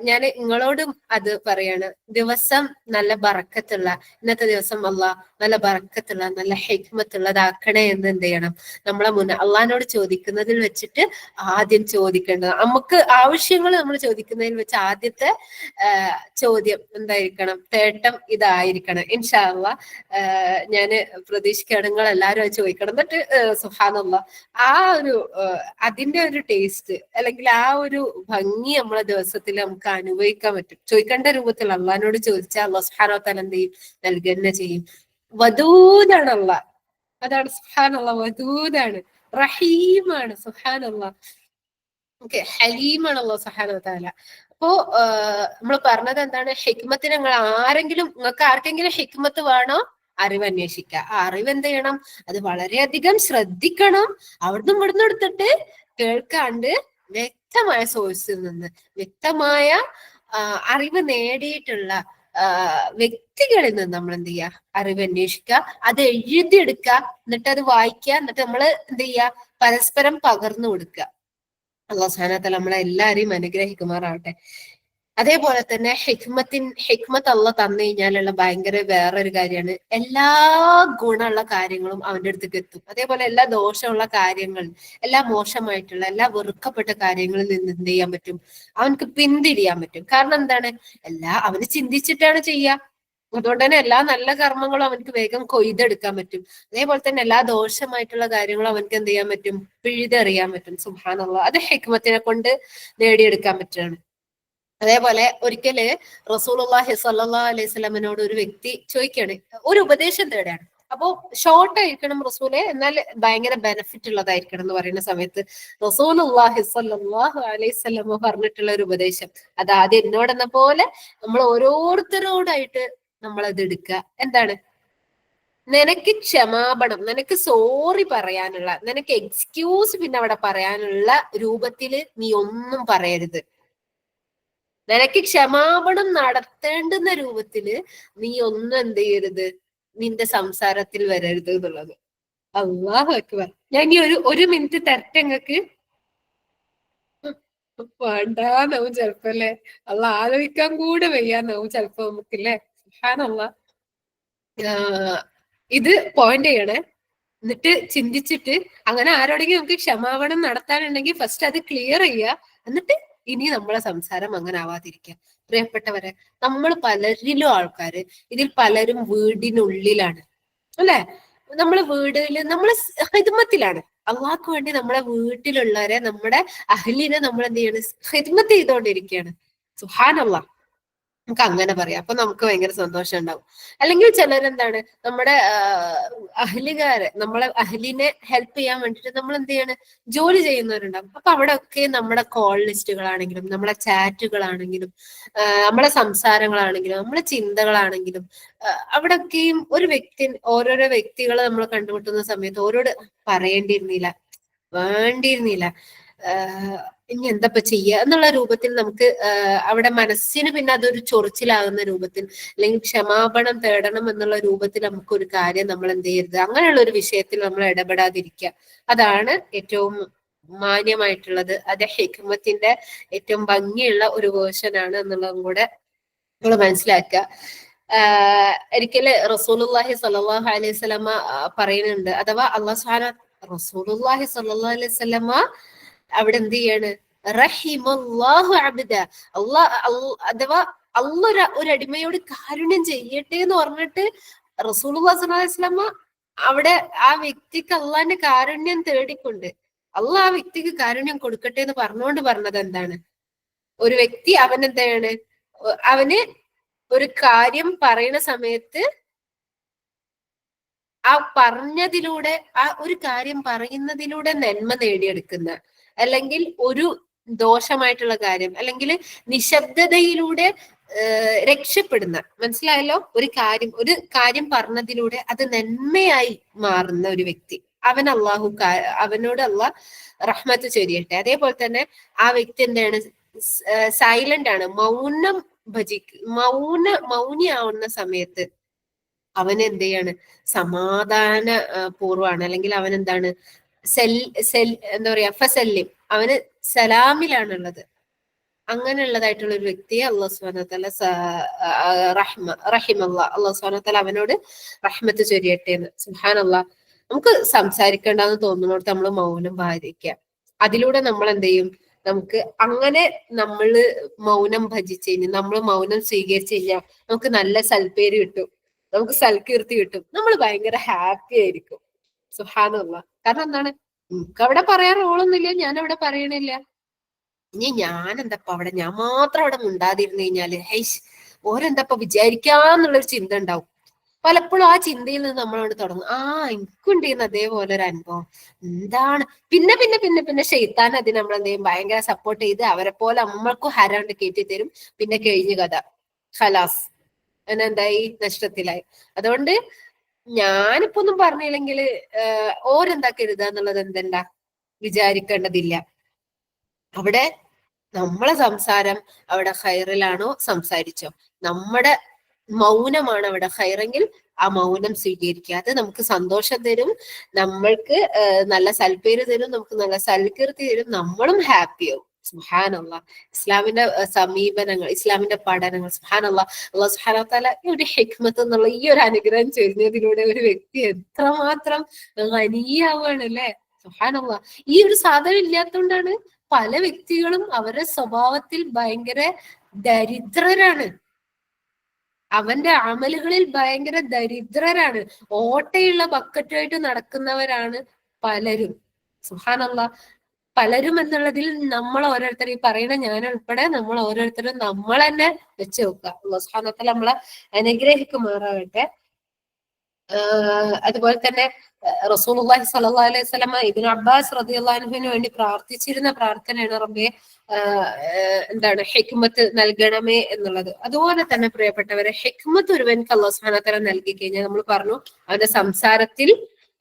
ഞാൻ നിങ്ങളോടും അത് പറയാണ്, ദിവസം നല്ല ബറക്കത്തുള്ള, ഇന്നത്തെ ദിവസം അള്ളാഹ് നല്ല ബറക്കത്തുള്ള നല്ല ഹിക്മത്തുള്ളതാക്കണേ എന്ന് എന്ത് ചെയ്യണം, നമ്മളെ അള്ളഹാനോട് ചോദിക്കുന്നതിൽ വെച്ചിട്ട് ആദ്യം ചോദിക്കേണ്ടത്, നമുക്ക് ആവശ്യങ്ങൾ നമ്മൾ ചോദിക്കുന്നതിൽ വെച്ച് ആദ്യത്തെ ചോദ്യം എന്തായിരിക്കണം, തേട്ടം ഇതായിരിക്കണം. ഇൻഷാ അല്ലാഹ് ഞാന് പ്രതീക്ഷിക്കുകയാണ് നിങ്ങൾ എല്ലാവരും അത് ചോദിക്കണം. എന്നിട്ട് സുബ്ഹാനല്ലാഹ് ആ ഒരു അതിന്റെ ഒരു ടേസ്റ്റ് അല്ലെങ്കിൽ ആ ഒരു ഭംഗി നമ്മളെ ദിവസത്തിൽ നമുക്ക് അനുഭവിക്കാൻ പറ്റും. ചോദിക്കേണ്ട രൂപത്തിൽ അള്ളഹാനോട് ചോദിച്ചാൽ അള്ളാഹു സുബ്ഹാനഹു വ തആല എന്ത് ചെയ്യും, നൽകുക തന്നെ ചെയ്യും. വദൂദാണ് അള്ളാഹ്. അതാണ് സുബ്ഹാനല്ലാഹ്. വദൂദാണ്, റഹീമാണ് സുബ്ഹാനല്ലാഹ്. ഓക്കെ, ഹലീമാണ് അള്ളാഹു സുബ്ഹാനഹു വ തആല. അപ്പോ നമ്മൾ പറഞ്ഞത് എന്താണ്, ഹിക്മത്തിന് നിങ്ങൾക്ക് ആർക്കെങ്കിലും ഹിക്മത്ത് വേണോ, അറിവ് അന്വേഷിക്കുക. ആ അറിവ് എന്ത് ചെയ്യണം, അത് വളരെയധികം ശ്രദ്ധിക്കണം. അവിടുന്ന് ഇവിടുന്ന് എടുത്തിട്ട് കേൾക്കാണ്ട് വ്യക്തമായ സോഴ്സിൽ നിന്ന്, വ്യക്തമായ അറിവ് നേടിയിട്ടുള്ള വ്യക്തികളിൽ നിന്ന് നമ്മൾ എന്ത് ചെയ്യുക, അറിവ് അന്വേഷിക്കുക, അത് എഴുതിയെടുക്കുക, എന്നിട്ട് അത് വായിക്കുക, എന്നിട്ട് നമ്മൾ എന്ത് ചെയ്യുക, പരസ്പരം പകർന്നു കൊടുക്കുക. അല്ലാഹു സുബ്ഹാനഹു വ തആല നമ്മളെ എല്ലാവരെയും അനുഗ്രഹിക്കുമാറാവട്ടെ. അതേപോലെ തന്നെ ഹിക്മത്ത് അള്ളാഹ് തന്നു കഴിഞ്ഞാലുള്ള ഭയങ്കര വേറൊരു കാര്യമാണ്, എല്ലാ ഗുണമുള്ള കാര്യങ്ങളും അവന്റെ അടുത്തേക്ക് എത്തും. അതേപോലെ എല്ലാ ദോഷമുള്ള കാര്യങ്ങൾ, എല്ലാ മോശമായിട്ടുള്ള, എല്ലാ വെറുക്കപ്പെട്ട കാര്യങ്ങളിൽ നിന്ന് എന്ത് ചെയ്യാൻ പറ്റും, അവനക്ക് പിന്തിരിയാൻ പറ്റും. കാരണം എന്താണ്, അവന് ചിന്തിച്ചിട്ടാണ് ചെയ്യുക. അതുകൊണ്ട് തന്നെ എല്ലാ നല്ല കർമ്മങ്ങളും അവനക്ക് വേഗം കൊയ്തെടുക്കാൻ പറ്റും. അതേപോലെ തന്നെ എല്ലാ ദോഷമായിട്ടുള്ള കാര്യങ്ങളും അവനക്ക് എന്ത് ചെയ്യാൻ പറ്റും, പിഴുതെറിയാൻ പറ്റും. സുബ്ഹാനല്ലാഹ്. അത് ഹിക്മത്തിനെ കൊണ്ട് നേടിയെടുക്കാൻ പറ്റുകയാണ്. അതേപോലെ ഒരിക്കല് റസൂലുള്ളാഹി സ്വല്ലല്ലാഹു അലൈഹി വസല്ലമയോട് ഒരു വ്യക്തി ചോദിക്കുകയാണ്, ഒരു ഉപദേശം തേടുകയാണ്. അപ്പോ ഷോർട്ട് ആയിരിക്കണം റസൂലെ, എന്നാൽ ഭയങ്കര ബെനിഫിറ്റ് ഉള്ളതായിരിക്കണം എന്ന് പറയുന്ന സമയത്ത് റസൂലുള്ളാഹി സ്വല്ലല്ലാഹു അലൈഹി വസല്ലമ പറഞ്ഞിട്ടുള്ള ഒരു ഉപദേശം, അത് ആദ്യം എന്നോടെന്ന പോലെ നമ്മൾ ഓരോരുത്തരോടായിട്ട് നമ്മൾ അത് എടുക്കുക. എന്താണ്, നിനക്ക് ക്ഷമാപണം, നിനക്ക് സോറി പറയാനുള്ള, നിനക്ക് എക്സ്ക്യൂസ് പിന്നെ അവിടെ പറയാനുള്ള രൂപത്തില് നീ ഒന്നും പറയരുത്. നിനക്ക് ക്ഷമാപണം നടത്തേണ്ടുന്ന രൂപത്തില് നീ ഒന്നും എന്ത് ചെയ്യരുത്, നിന്റെ സംസാരത്തിൽ വരരുത് എന്നുള്ളത്. അല്ലാഹു അക്ബർ. ഞാൻ ഇനി ഒരു മിനിറ്റ് തരട്ടെ നിങ്ങൾക്ക്? വേണ്ടാന്നാവും ചെലപ്പോ അല്ലെ? അള്ളാഹ് ആലോചിക്കാൻ കൂടെ വയ്യാന്നാവും ചെലപ്പോ നമുക്കില്ലേ? സുബ്ഹാനല്ലാഹ്. ഇത് പോയിന്റ് ചെയ്യണേ. എന്നിട്ട് ചിന്തിച്ചിട്ട് അങ്ങനെ ആരോടെങ്കിലും നമുക്ക് ക്ഷമാപണം നടത്താനുണ്ടെങ്കിൽ ഫസ്റ്റ് അത് ക്ലിയർ ചെയ്യുക. എന്നിട്ട് ഇനി നമ്മളെ സംസാരം അങ്ങനെ ആവാതിരിക്കുക. പ്രിയപ്പെട്ടവരെ, നമ്മൾ പലരിലും ആൾക്കാര്, ഇതിൽ പലരും വീടിനുള്ളിലാണ് അല്ലെ? നമ്മള് വീടില് നമ്മള് ഹിദ്മത്തിലാണ്. അള്ളാഹ്ക്ക് വേണ്ടി നമ്മളെ വീട്ടിലുള്ളവരെ, നമ്മുടെ അഹ്ലിനെ നമ്മൾ എന്ത് ചെയ്യണം, ഹിദ്മത്ത് ചെയ്തുകൊണ്ടിരിക്കുകയാണ്. സുബ്ഹാനല്ലാഹ്. നമുക്ക് അങ്ങനെ പറയാം. അപ്പൊ നമുക്ക് ഭയങ്കര സന്തോഷം ഉണ്ടാവും. അല്ലെങ്കിൽ ചിലരെന്താണ്, നമ്മുടെ അഹ്ലുകാരെ, നമ്മളെ അഹ്ലിനെ ഹെൽപ്പ് ചെയ്യാൻ വേണ്ടിട്ട് നമ്മൾ എന്ത് ചെയ്യാണ്, ജോലി ചെയ്യുന്നവരുണ്ടാവും. അപ്പൊ അവിടെ ഒക്കെ നമ്മുടെ കോൾ ലിസ്റ്റുകളാണെങ്കിലും, നമ്മളെ ചാറ്റുകളാണെങ്കിലും, നമ്മളെ സംസാരങ്ങളാണെങ്കിലും, നമ്മളെ ചിന്തകളാണെങ്കിലും, അവിടെയൊക്കെയും ഓരോരോ വ്യക്തികളെ നമ്മൾ കണ്ടുമുട്ടുന്ന സമയത്ത് ഓരോട് പറയേണ്ടിയിരുന്നില്ല, വേണ്ടിയിരുന്നില്ല, ഇനി എന്തപ്പ ചെയ്യുക എന്നുള്ള രൂപത്തിൽ നമുക്ക് അവിടെ മനസ്സിന് പിന്നെ അതൊരു ചൊറിച്ചിലാകുന്ന രൂപത്തിൽ, അല്ലെങ്കിൽ ക്ഷമാപണം തേടണം എന്നുള്ള രൂപത്തിൽ നമുക്കൊരു കാര്യം നമ്മൾ എന്ത് ചെയ്യരുത്, അങ്ങനെയുള്ള ഒരു വിഷയത്തിൽ നമ്മൾ ഇടപെടാതിരിക്കുക. അതാണ് ഏറ്റവും മാന്യമായിട്ടുള്ളത്. അത് ഹിക്മത്തിന്റെ ഏറ്റവും ഭംഗിയുള്ള ഒരു വേർഷനാണ് എന്നുള്ളതും കൂടെ നമ്മൾ മനസ്സിലാക്കുക. ഒരിക്കല് റസൂലുള്ളാഹി സ്വല്ലല്ലാഹു അലൈഹി വസല്ലമ പറയുന്നുണ്ട്, അഥവാ റസൂലുള്ളാഹി സ്വല്ലല്ലാഹു അലൈഹി വസല്ലമ അവിടെ എന്ത് ചെയ്യാണ്, റഹിമല്ലാഹു അബ്ദ, അഥവാ അള്ളാഹ് ഒരു അടിമയോട് കാരുണ്യം ചെയ്യട്ടെ എന്ന് പറഞ്ഞിട്ട് റസൂലുള്ളാഹി സ്വല്ലല്ലാഹു അലൈഹി വസല്ലമ അവിടെ ആ വ്യക്തിക്ക് അള്ളാന്റെ കാരുണ്യം തേടിക്കൊണ്ട് അള്ളാഹ് ആ വ്യക്തിക്ക് കാരുണ്യം കൊടുക്കട്ടെ എന്ന് പറഞ്ഞുകൊണ്ട് പറഞ്ഞത് എന്താണ്? ഒരു വ്യക്തി അവനെന്താണ്, അവന് ഒരു കാര്യം പറയുന്ന സമയത്ത് ആ പറഞ്ഞതിലൂടെ, ആ ഒരു കാര്യം പറയുന്നതിലൂടെ നന്മ നേടിയെടുക്കുന്ന, അല്ലെങ്കിൽ ഒരു ദോഷമായിട്ടുള്ള കാര്യം അല്ലെങ്കിൽ നിശബ്ദതയിലൂടെ രക്ഷപ്പെടുന്ന, മനസ്സിലായല്ലോ? ഒരു കാര്യം പറഞ്ഞതിലൂടെ അത് നന്മയായി മാറുന്ന ഒരു വ്യക്തി, അവനോട് അള്ളാഹ് റഹ്മത്ത് ചൊരിയട്ടെ. അതേപോലെ തന്നെ ആ വ്യക്തി എന്താണ്, സൈലന്റ് ആണ്, മൗനിയാവുന്ന സമയത്ത് അവൻ എന്ത് ചെയ്യാണ്, സമാധാന പൂർവ്വമാണ്, അല്ലെങ്കിൽ അവൻ എന്താണ്, എന്താ പറയാ, ഫസല്ലിം, അവന് സലാമിലാണുള്ളത്. അങ്ങനെയുള്ളതായിട്ടുള്ള ഒരു വ്യക്തിയെ അള്ളാഹു സുബ്ഹാനഹു വ തആല അള്ളാഹു സുബ്ഹാനഹു വ തആല അവനോട് റഹ്മത്ത് ചൊരിയട്ടെ എന്ന്. സുബ്ഹാനല്ലാഹ്. നമുക്ക് സംസാരിക്കേണ്ടെന്ന് തോന്നുന്നിടത്ത് നമ്മൾ മൗനം പാലിക്കുക. അതിലൂടെ നമ്മൾ എന്ത് ചെയ്യും, നമുക്ക് അങ്ങനെ നമ്മള് മൗനം ഭജിച്ചു കഴിഞ്ഞാൽ, നമ്മൾ മൗനം സ്വീകരിച്ചു കഴിഞ്ഞാൽ നമുക്ക് നല്ല സൽപ്പേര് കിട്ടും, നമുക്ക് സൽകീർത്തി കിട്ടും, നമ്മൾ ഭയങ്കര ഹാപ്പി ആയിരിക്കും. സുബ്ഹാനല്ലാഹ്. കാരണം എന്താണ്, നമുക്ക് അവിടെ പറയാൻ റോളൊന്നുമില്ല, ഞാൻ അവിടെ പറയണില്ല. ഇനി ഞാൻ എന്താപ്പ അവിടെ, ഞാൻ മാത്രം അവിടെ മിണ്ടാതിരുന്നു കഴിഞ്ഞാല് ഹൈഷ് ഓരെന്താപ്പ വിചാരിക്കാന്നുള്ളൊരു ചിന്ത ഉണ്ടാവും. പലപ്പോഴും ആ ചിന്തയിൽ നിന്ന് നമ്മളോട് തുടങ്ങും, എനിക്കുണ്ടെന്ന് അതേപോലെ ഒരു അനുഭവം. എന്താണ് പിന്നെ പിന്നെ പിന്നെ പിന്നെ ഷെയ്ത്താൻ അതിന് നമ്മളെന്ത് ചെയ്യും, ഭയങ്കര സപ്പോർട്ട് ചെയ്ത് അവരെ പോലെ നമ്മൾക്കും ഹരാണ്ട് കയറ്റി തരും. പിന്നെ കഴിഞ്ഞു കഥ, ഖലാസ്, എന്തായി, നഷ്ടത്തിലായി. അതുകൊണ്ട് ഞാനിപ്പോ ഒന്നും പറഞ്ഞില്ലെങ്കിൽ ഓരെന്താക്കരുത് എന്നുള്ളത് എന്തെന്താ വിചാരിക്കേണ്ടതില്ല. അവിടെ നമ്മളെ സംസാരം അവിടെ ഖൈറിലാണോ, സംസാരിച്ചോ. നമ്മുടെ മൗനമാണ് അവിടെ ഖൈറെങ്കിൽ ആ മൗനം സ്വീകരിക്കുക. അത് നമുക്ക് സന്തോഷം തരും, നമ്മൾക്ക് നല്ല സൽപ്പേര് തരും, നമുക്ക് നല്ല സൽകീർത്തി തരും, നമ്മളും ഹാപ്പിയാവും. സുബ്ഹാനല്ലാഹ്. ഇസ്ലാമിന്റെ സമീപനങ്ങൾ, ഇസ്ലാമിന്റെ പഠനങ്ങൾ, സുബ്ഹാനല്ലാഹ്. അല്ലാഹു സുബ്ഹാനഹു വ തആല ഈ ഒരു ഹിക്മത്ത് എന്നുള്ള ഈ ഒരു അനുഗ്രഹം ചൊരിഞ്ഞതിലൂടെ ഒരു വ്യക്തി എത്രമാത്രം ഖനിയാവാണ് അല്ലെ. സുബ്ഹാനല്ലാഹ്. ഈ ഒരു സാധനം ഇല്ലാത്തതുകൊണ്ടാണ് പല വ്യക്തികളും അവരുടെ സ്വഭാവത്തിൽ ഭയങ്കര ദരിദ്രരാണ്, അവന്റെ അമലുകളിൽ ഭയങ്കര ദരിദ്രരാണ്, ഓട്ടയുള്ള ബക്കറ്റുമായിട്ട് നടക്കുന്നവരാണ് പലരും. സുബ്ഹാനല്ലാഹ്. പലരും എന്നുള്ളതിൽ നമ്മൾ ഓരോരുത്തരും, ഈ പറയുന്ന ഞാൻ ഉൾപ്പെടെ നമ്മൾ ഓരോരുത്തരും നമ്മൾ തന്നെ വെച്ച് നോക്കുക. അല്ലാഹു സുബ്ഹാനഹു വ തആല നമ്മളെ അനുഗ്രഹിക്കുമാറാകട്ടെ. അതുപോലെ തന്നെ റസൂലുള്ളാഹി സ്വല്ലല്ലാഹു അലൈഹി വസല്ലമ ഇബ്നു അബ്ബാസ് റളിയല്ലാഹു അൻഹുവിന് വേണ്ടി പ്രാർത്ഥിച്ചിരുന്ന പ്രാർത്ഥനയാണ് റബ്ബേ എന്താണ്, ഹിക്മത്ത് നൽകണമേ എന്നുള്ളത്. അതുപോലെ തന്നെ പ്രിയപ്പെട്ടവരെ, ഹിക്മത്ത് ഒരുവൻക്ക് അല്ലാഹു സുബ്ഹാനഹു വ തആല നൽകി കഴിഞ്ഞാൽ, നമ്മൾ പറഞ്ഞു, അവന്റെ സംസാരത്തിൽ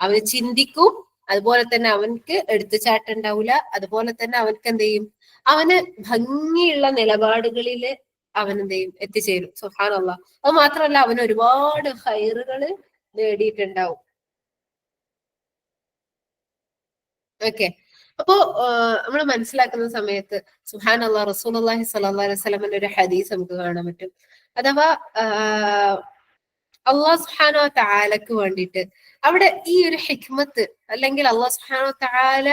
അവന് ചിന്തിക്കും, അതുപോലെ തന്നെ അവൻക്ക് എടുത്തുചാട്ടം ഉണ്ടാവില്ല, അതുപോലെ തന്നെ അവൻക്ക് എന്ത് ചെയ്യും, അവന് ഭംഗിയുള്ള നിലപാടുകളില് അവൻ എന്ത് ചെയ്യും, എത്തിച്ചേരും. സുബ്ഹാനല്ലാഹ്. അത് മാത്രമല്ല അവന് ഒരുപാട് ഖൈറുകള് നേടിയിട്ടുണ്ടാവും. ഓക്കെ. അപ്പോ നമ്മൾ മനസ്സിലാക്കുന്ന സമയത്ത് സുബ്ഹാനല്ലാഹ്, റസൂലുള്ളാഹി സ്വല്ലല്ലാഹു അലൈഹി വസല്ലമയുടെ ഒരു ഹദീസ് നമുക്ക് കാണാൻ പറ്റും. അഥവാ അള്ളാഹു സുബ്ഹാനഹു വ തആലക്ക് വേണ്ടിയിട്ട് അവിടെ ഈ ഒരു ഹിക്മത്ത്, അല്ലെങ്കിൽ അള്ളാഹു സുബ്ഹാനഹു വ തആല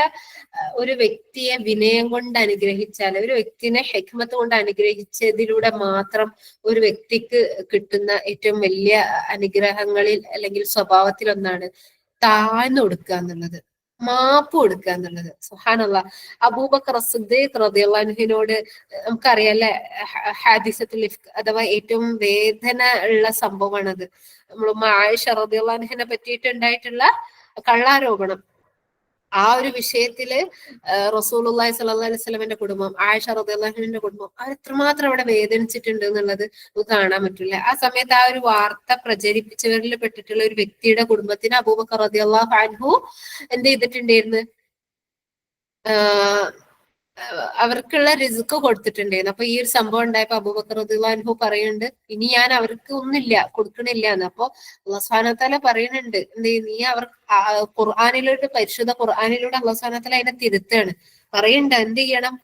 ഒരു വ്യക്തിയെ വിനയം കൊണ്ട് അനുഗ്രഹിച്ചാൽ, ഒരു വ്യക്തിനെ ഹിക്മത്ത് കൊണ്ട് അനുഗ്രഹിച്ചതിലൂടെ മാത്രം ഒരു വ്യക്തിക്ക് കിട്ടുന്ന ഏറ്റവും വലിയ അനുഗ്രഹങ്ങളിൽ അല്ലെങ്കിൽ സ്വഭാവത്തിൽ ഒന്നാണ് താഴ്ന്നു കൊടുക്കുക എന്നുള്ളത്, മാപ്പ് കൊടുക്കുക എന്നുള്ളത്. സുബ്ഹാനല്ലാഹ്. അബൂബക്കർ സിദ്ദീഖ് റളിയല്ലാഹു അൻഹുവിനോട് നമുക്കറിയാല്ലേ, ഹാദിസത്തുൽ ഇഫ്ക് അഥവാ ഏറ്റവും വേദന ഉള്ള സംഭവമാണത്. നമ്മൾ ആയിഷ റളിയല്ലാഹു അൻഹയെ പറ്റിയിട്ട് ഉണ്ടായിട്ടുള്ള കള്ളാരോപണം, ആ ഒരു വിഷയത്തില് റസൂലുള്ളാഹി സ്വല്ലല്ലാഹു അലൈഹി വസല്ലമയുടെ കുടുംബം, ആയിഷ റളിയല്ലാഹു അൻഹയുടെ കുടുംബം, അവർ എത്രമാത്രം അവിടെ വേദനിച്ചിട്ടുണ്ട് എന്നുള്ളത് നമുക്ക് കാണാൻ പറ്റില്ല. ആ സമയത്ത് ആ ഒരു വാർത്ത പ്രചരിപ്പിച്ചവരിൽ പെട്ടിട്ടുള്ള ഒരു വ്യക്തിയുടെ കുടുംബത്തിന് അബൂബക്കർ റളിയല്ലാഹു അൻഹു എന്ത് ചെയ്തിട്ടുണ്ടായിരുന്നു, അവർക്കുള്ള റിസ്ക് കൊടുത്തിട്ടുണ്ടായിരുന്നു. അപ്പൊ ഈ ഒരു സംഭവം ഉണ്ടായപ്പോ അബൂബക്കർ റളിയല്ലാഹു അൻഹു പറയുന്നുണ്ട്, ഇനി ഞാൻ അവർക്ക് ഒന്നുമില്ല, കൊടുക്കണില്ല എന്ന്. അപ്പൊ അല്ലാഹു സുബ്ഹാനഹു വ തആല പറയുന്നുണ്ട്, എന്ത് നീ അവർ ഖുർആനിലൂടെ, പരിശുദ്ധ ഖുർആനിലൂടെ അല്ലാഹു സുബ്ഹാനഹു വ തആല അതിനെ തിരുത്താണ്, പറയുന്നുണ്ട് എന്ത് ചെയ്യണം,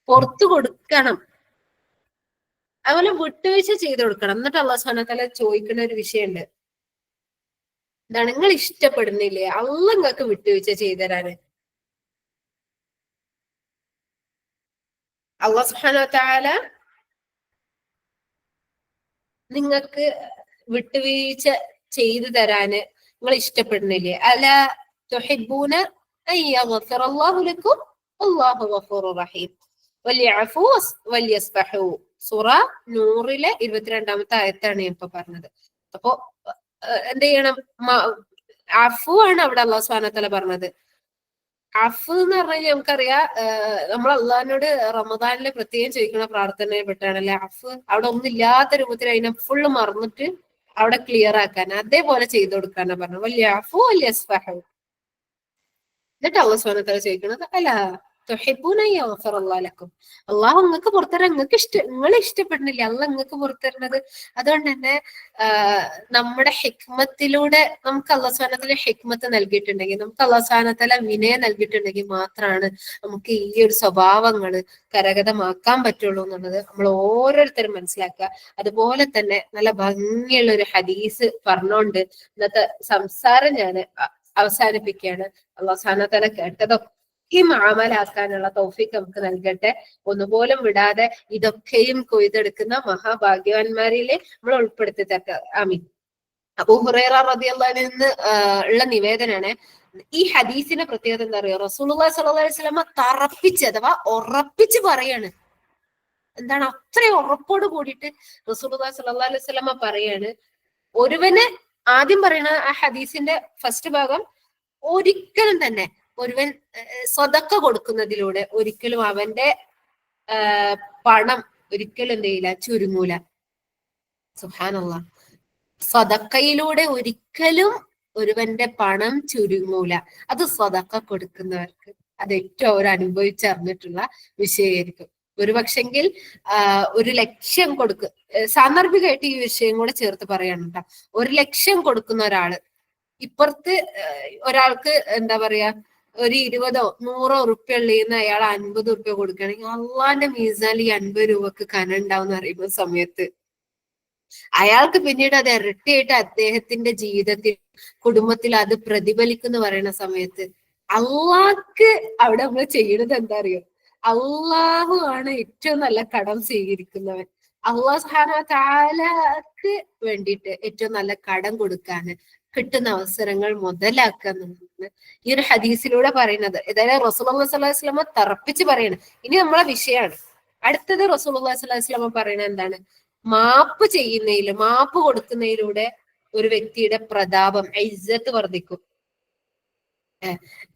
പുറത്തു കൊടുക്കണം, അതുപോലെ വിട്ടുവീഴ്ച ചെയ്ത് കൊടുക്കണം. എന്നിട്ട് അല്ലാഹു സുബ്ഹാനഹു വ തആല ചോദിക്കുന്ന ഒരു വിഷയമുണ്ട്, എന്താണ്, നിങ്ങൾ ഇഷ്ടപ്പെടുന്നില്ലേ അള്ളാഹ് നിങ്ങൾക്ക് വിട്ടുവീഴ്ച ചെയ്തു തരാന്? അല്ലാഹു സുബ്ഹാനഹു വ തആല നിങ്ങൾക്ക് വിട്ടുവീഴ്ച ചെയ്തു തരാന് നിങ്ങൾ ഇഷ്ടപ്പെടുന്നില്ലേ? അല തുഹിബ്ബൂന അൻ യഗ്ഫിറല്ലാഹു ലക്കും വല്ലാഹു ഗഫൂറുർ റഹീം വൽയഅഫു വൽയസ്ഫഹു. സൂറ നൂറിലെ 22-ാമത്തെ ആയത്താണ് ഞാൻ ഇപ്പൊ പറഞ്ഞത്. അപ്പോ എന്ത് ചെയ്യണം? അഫു ആണ് അവിടെ അല്ലാഹു സുബ്ഹാനഹു വ തആല പറഞ്ഞത്. അഫ് എന്ന് പറഞ്ഞാൽ നമുക്കറിയാം, നമ്മൾ അള്ളാഹിനോട് റമദാനിലെ പ്രത്യേകം ചോദിക്കുന്ന പ്രാർത്ഥനയെ പെട്ടാണല്ലേ അഫ്. അവിടെ ഒന്നില്ലാത്ത രൂപത്തിൽ അതിനെ ഫുള്ള് മറന്നിട്ട് അവിടെ ക്ലിയർ ആക്കാൻ, അതേപോലെ ചെയ്തു കൊടുക്കാനാ പറഞ്ഞു. വലിയ അഫു വലിയ അസ്ഫഹു. എന്നിട്ട് അള്ളാഹു സുബ്ഹാനഹു വ തആല ചോദിക്കുന്നത് അല്ല തുഹിബ്ബൂന യഗ്ഫിറല്ലാഹു ലക്കും. അള്ളാഹു നിങ്ങൾക്ക് പുറത്തരാൻ നിങ്ങൾ ഇഷ്ടപ്പെടുന്നില്ല അള്ളാഹ് നിങ്ങൾക്ക് പുറത്തരുന്നത്. അതുകൊണ്ട് തന്നെ നമ്മുടെ ഹിക്മത്തിലൂടെ നമുക്ക് അള്ളാഹു സുബ്ഹാനഹു വ തആല ഹിക്മത്ത് നൽകിയിട്ടുണ്ടെങ്കിൽ, നമുക്ക് അള്ളാഹു സുബ്ഹാനഹു വ തആല വിനയം നൽകിയിട്ടുണ്ടെങ്കിൽ മാത്രമാണ് നമുക്ക് ഈ ഒരു സ്വഭാവങ്ങൾ കരഗതമാക്കാൻ പറ്റുള്ളൂ എന്നുള്ളത് നമ്മൾ ഓരോരുത്തരും മനസ്സിലാക്കുക. അതുപോലെ തന്നെ നല്ല ഭംഗിയുള്ള ഒരു ഹദീസ് പറഞ്ഞുകൊണ്ട് ഇന്നത്തെ സംസാരം ഞാൻ അവസാനിപ്പിക്കുകയാണ്. അല്ലാഹു സുബ്ഹാനഹു വ തആല കേട്ടതൊക്കെ അമലാക്കാനുള്ള തൗഫീഖ് നമുക്ക് നൽകട്ടെ. ഒന്നുപോലും വിടാതെ ഇതൊക്കെയും കൊയ്തെടുക്കുന്ന മഹാഭാഗ്യവാന്മാരിലെ നമ്മൾ ഉൾപ്പെടുത്തി തക്ക. ആമീൻ. അബൂ ഹുറൈറ റളിയല്ലാഹു അൻഹു നിന്ന് ഉള്ള നിവേദനാണ്. ഈ ഹദീസിന്റെ പ്രത്യേകത എന്താ അറിയോ? റസൂലുള്ളാഹി സ്വല്ലല്ലാഹു അലൈഹി വസല്ലമ തറപ്പിച്ച് അഥവാ ഉറപ്പിച്ച് പറയാണ്. എന്താണ്? അത്രയും ഉറപ്പോട് കൂടിയിട്ട് റസൂലുള്ളാഹി സ്വല്ലല്ലാഹു അലൈഹി വസല്ലമ പറയാണ്, ഒരുവന് ആദ്യം പറയുന്ന ആ ഹദീസിന്റെ ഫസ്റ്റ് ഭാഗം, ഒരിക്കലും തന്നെ ഒരുവൻ സ്വതക്ക കൊടുക്കുന്നതിലൂടെ ഒരിക്കലും അവന്റെ പണം ഒരിക്കലും എന്ത് ചെയ്യില്ല, ചുരുങ്ങൂല. സുബ്ഹാനല്ലാഹ്. സ്വതക്കയിലൂടെ ഒരിക്കലും ഒരുവന്റെ പണം ചുരുങ്ങൂല. അത് സ്വതക്ക കൊടുക്കുന്നവർക്ക് അത് ഏറ്റവും അവർ അനുഭവിച്ചറിഞ്ഞിട്ടുള്ള വിഷയമായിരിക്കും. ഒരുപക്ഷെങ്കിൽ ഒരു ലക്ഷ്യം സാന്ദർഭികമായിട്ട് ഈ വിഷയം കൂടെ ചേർത്ത് പറയാണ് കേട്ടോ. 1,00,000 കൊടുക്കുന്ന ഒരാള് ഇപ്പുറത്ത് ഒരാൾക്ക് എന്താ പറയാ ഒരു 20-ഓ 100-ഓ ഉറുപ്പ്യ ഉള്ളതെന്ന് അയാൾ 50 ഉറുപ്പ്യ കൊടുക്കുകയാണെങ്കിൽ അള്ളാന്റെ മീസാനിൽ ഈ 50 രൂപക്ക് കനുണ്ടാവും എന്ന് അറിയുന്ന സമയത്ത് അയാൾക്ക് പിന്നീട് അത് ഇരട്ടിയായിട്ട് അദ്ദേഹത്തിന്റെ ജീവിതത്തിൽ കുടുംബത്തിൽ അത് പ്രതിഫലിക്കുന്നു പറയുന്ന സമയത്ത് അള്ളാഹ്ക്ക് അവിടെ നമ്മൾ ചെയ്യുന്നത് എന്താ അറിയോ? അള്ളാഹു ആണ് ഏറ്റവും നല്ല കടം സ്വീകരിക്കുന്നവൻ. അള്ളാഹു സുബ്ഹാനഹു വ തആലക്ക് വേണ്ടിയിട്ട് ഏറ്റവും നല്ല കടം കൊടുക്കാന് കിട്ടുന്ന അവസരങ്ങൾ മുതലാക്കുക എന്നുള്ളതാണ് ഈ ഒരു ഹദീസിലൂടെ പറയുന്നത്. ഏതായാലും റസൂലുള്ളാഹി സ്വല്ലല്ലാഹു അലൈഹി വസല്ലമ തറപ്പിച്ച് പറയാണ്. ഇനി നമ്മളെ വിഷയമാണ് അടുത്തത്. റസൂലുള്ളാഹി സ്വല്ലല്ലാഹു അലൈഹി വസല്ലമ പറയുന്നത് എന്താണ്? മാപ്പ് കൊടുക്കുന്നതിലൂടെ ഒരു വ്യക്തിയുടെ പ്രതാപം, ഇസ്സത്ത് വർദ്ധിക്കും.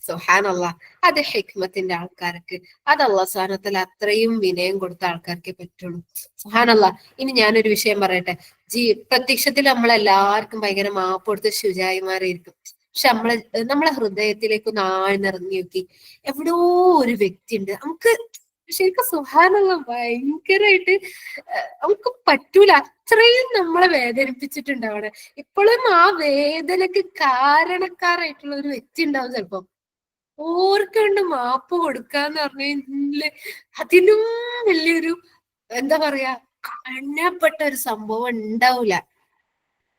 സുബ്ഹാനല്ലാഹ്. അത് ഹിക്മത്തിന്റെ ആൾക്കാർക്ക്, അത് അല്ലാഹു സുബ്ഹാനഹു വ തആല അത്രയും വിനയം കൊടുത്ത ആൾക്കാർക്കേ പറ്റുള്ളൂ. സുബ്ഹാനല്ലാഹ്. ഇനി ഞാനൊരു വിഷയം പറയട്ടെ. പ്രത്യക്ഷത്തിൽ നമ്മളെല്ലാവർക്കും ഭയങ്കര മാപ്പ് കൊടുത്ത് ശുചായിമാരായിരിക്കും. പക്ഷെ നമ്മളെ ഹൃദയത്തിലേക്ക് ഒന്ന് ആഴ്ന്നിറങ്ങി നോക്കി, എവിടോ ഒരു വ്യക്തി ഉണ്ട് നമുക്ക് ശരിക്കും സുബ്ഹാനല്ലാഹ് ഭയങ്കരമായിട്ട് നമുക്ക് പറ്റൂല, അത്രയും നമ്മളെ വേദനിപ്പിച്ചിട്ടുണ്ടാവണം. ഇപ്പോഴും ആ വേദനക്ക് കാരണക്കാരായിട്ടുള്ള ഒരു വ്യക്തി ഉണ്ടാവും ചിലപ്പം. ഓർക്കണ്ട് മാപ്പ് കൊടുക്കാന്ന് പറഞ്ഞാല് അതിനും വലിയൊരു എന്താ പറയാ കണ്ണപ്പെട്ട ഒരു സംഭവം ഉണ്ടാവൂല.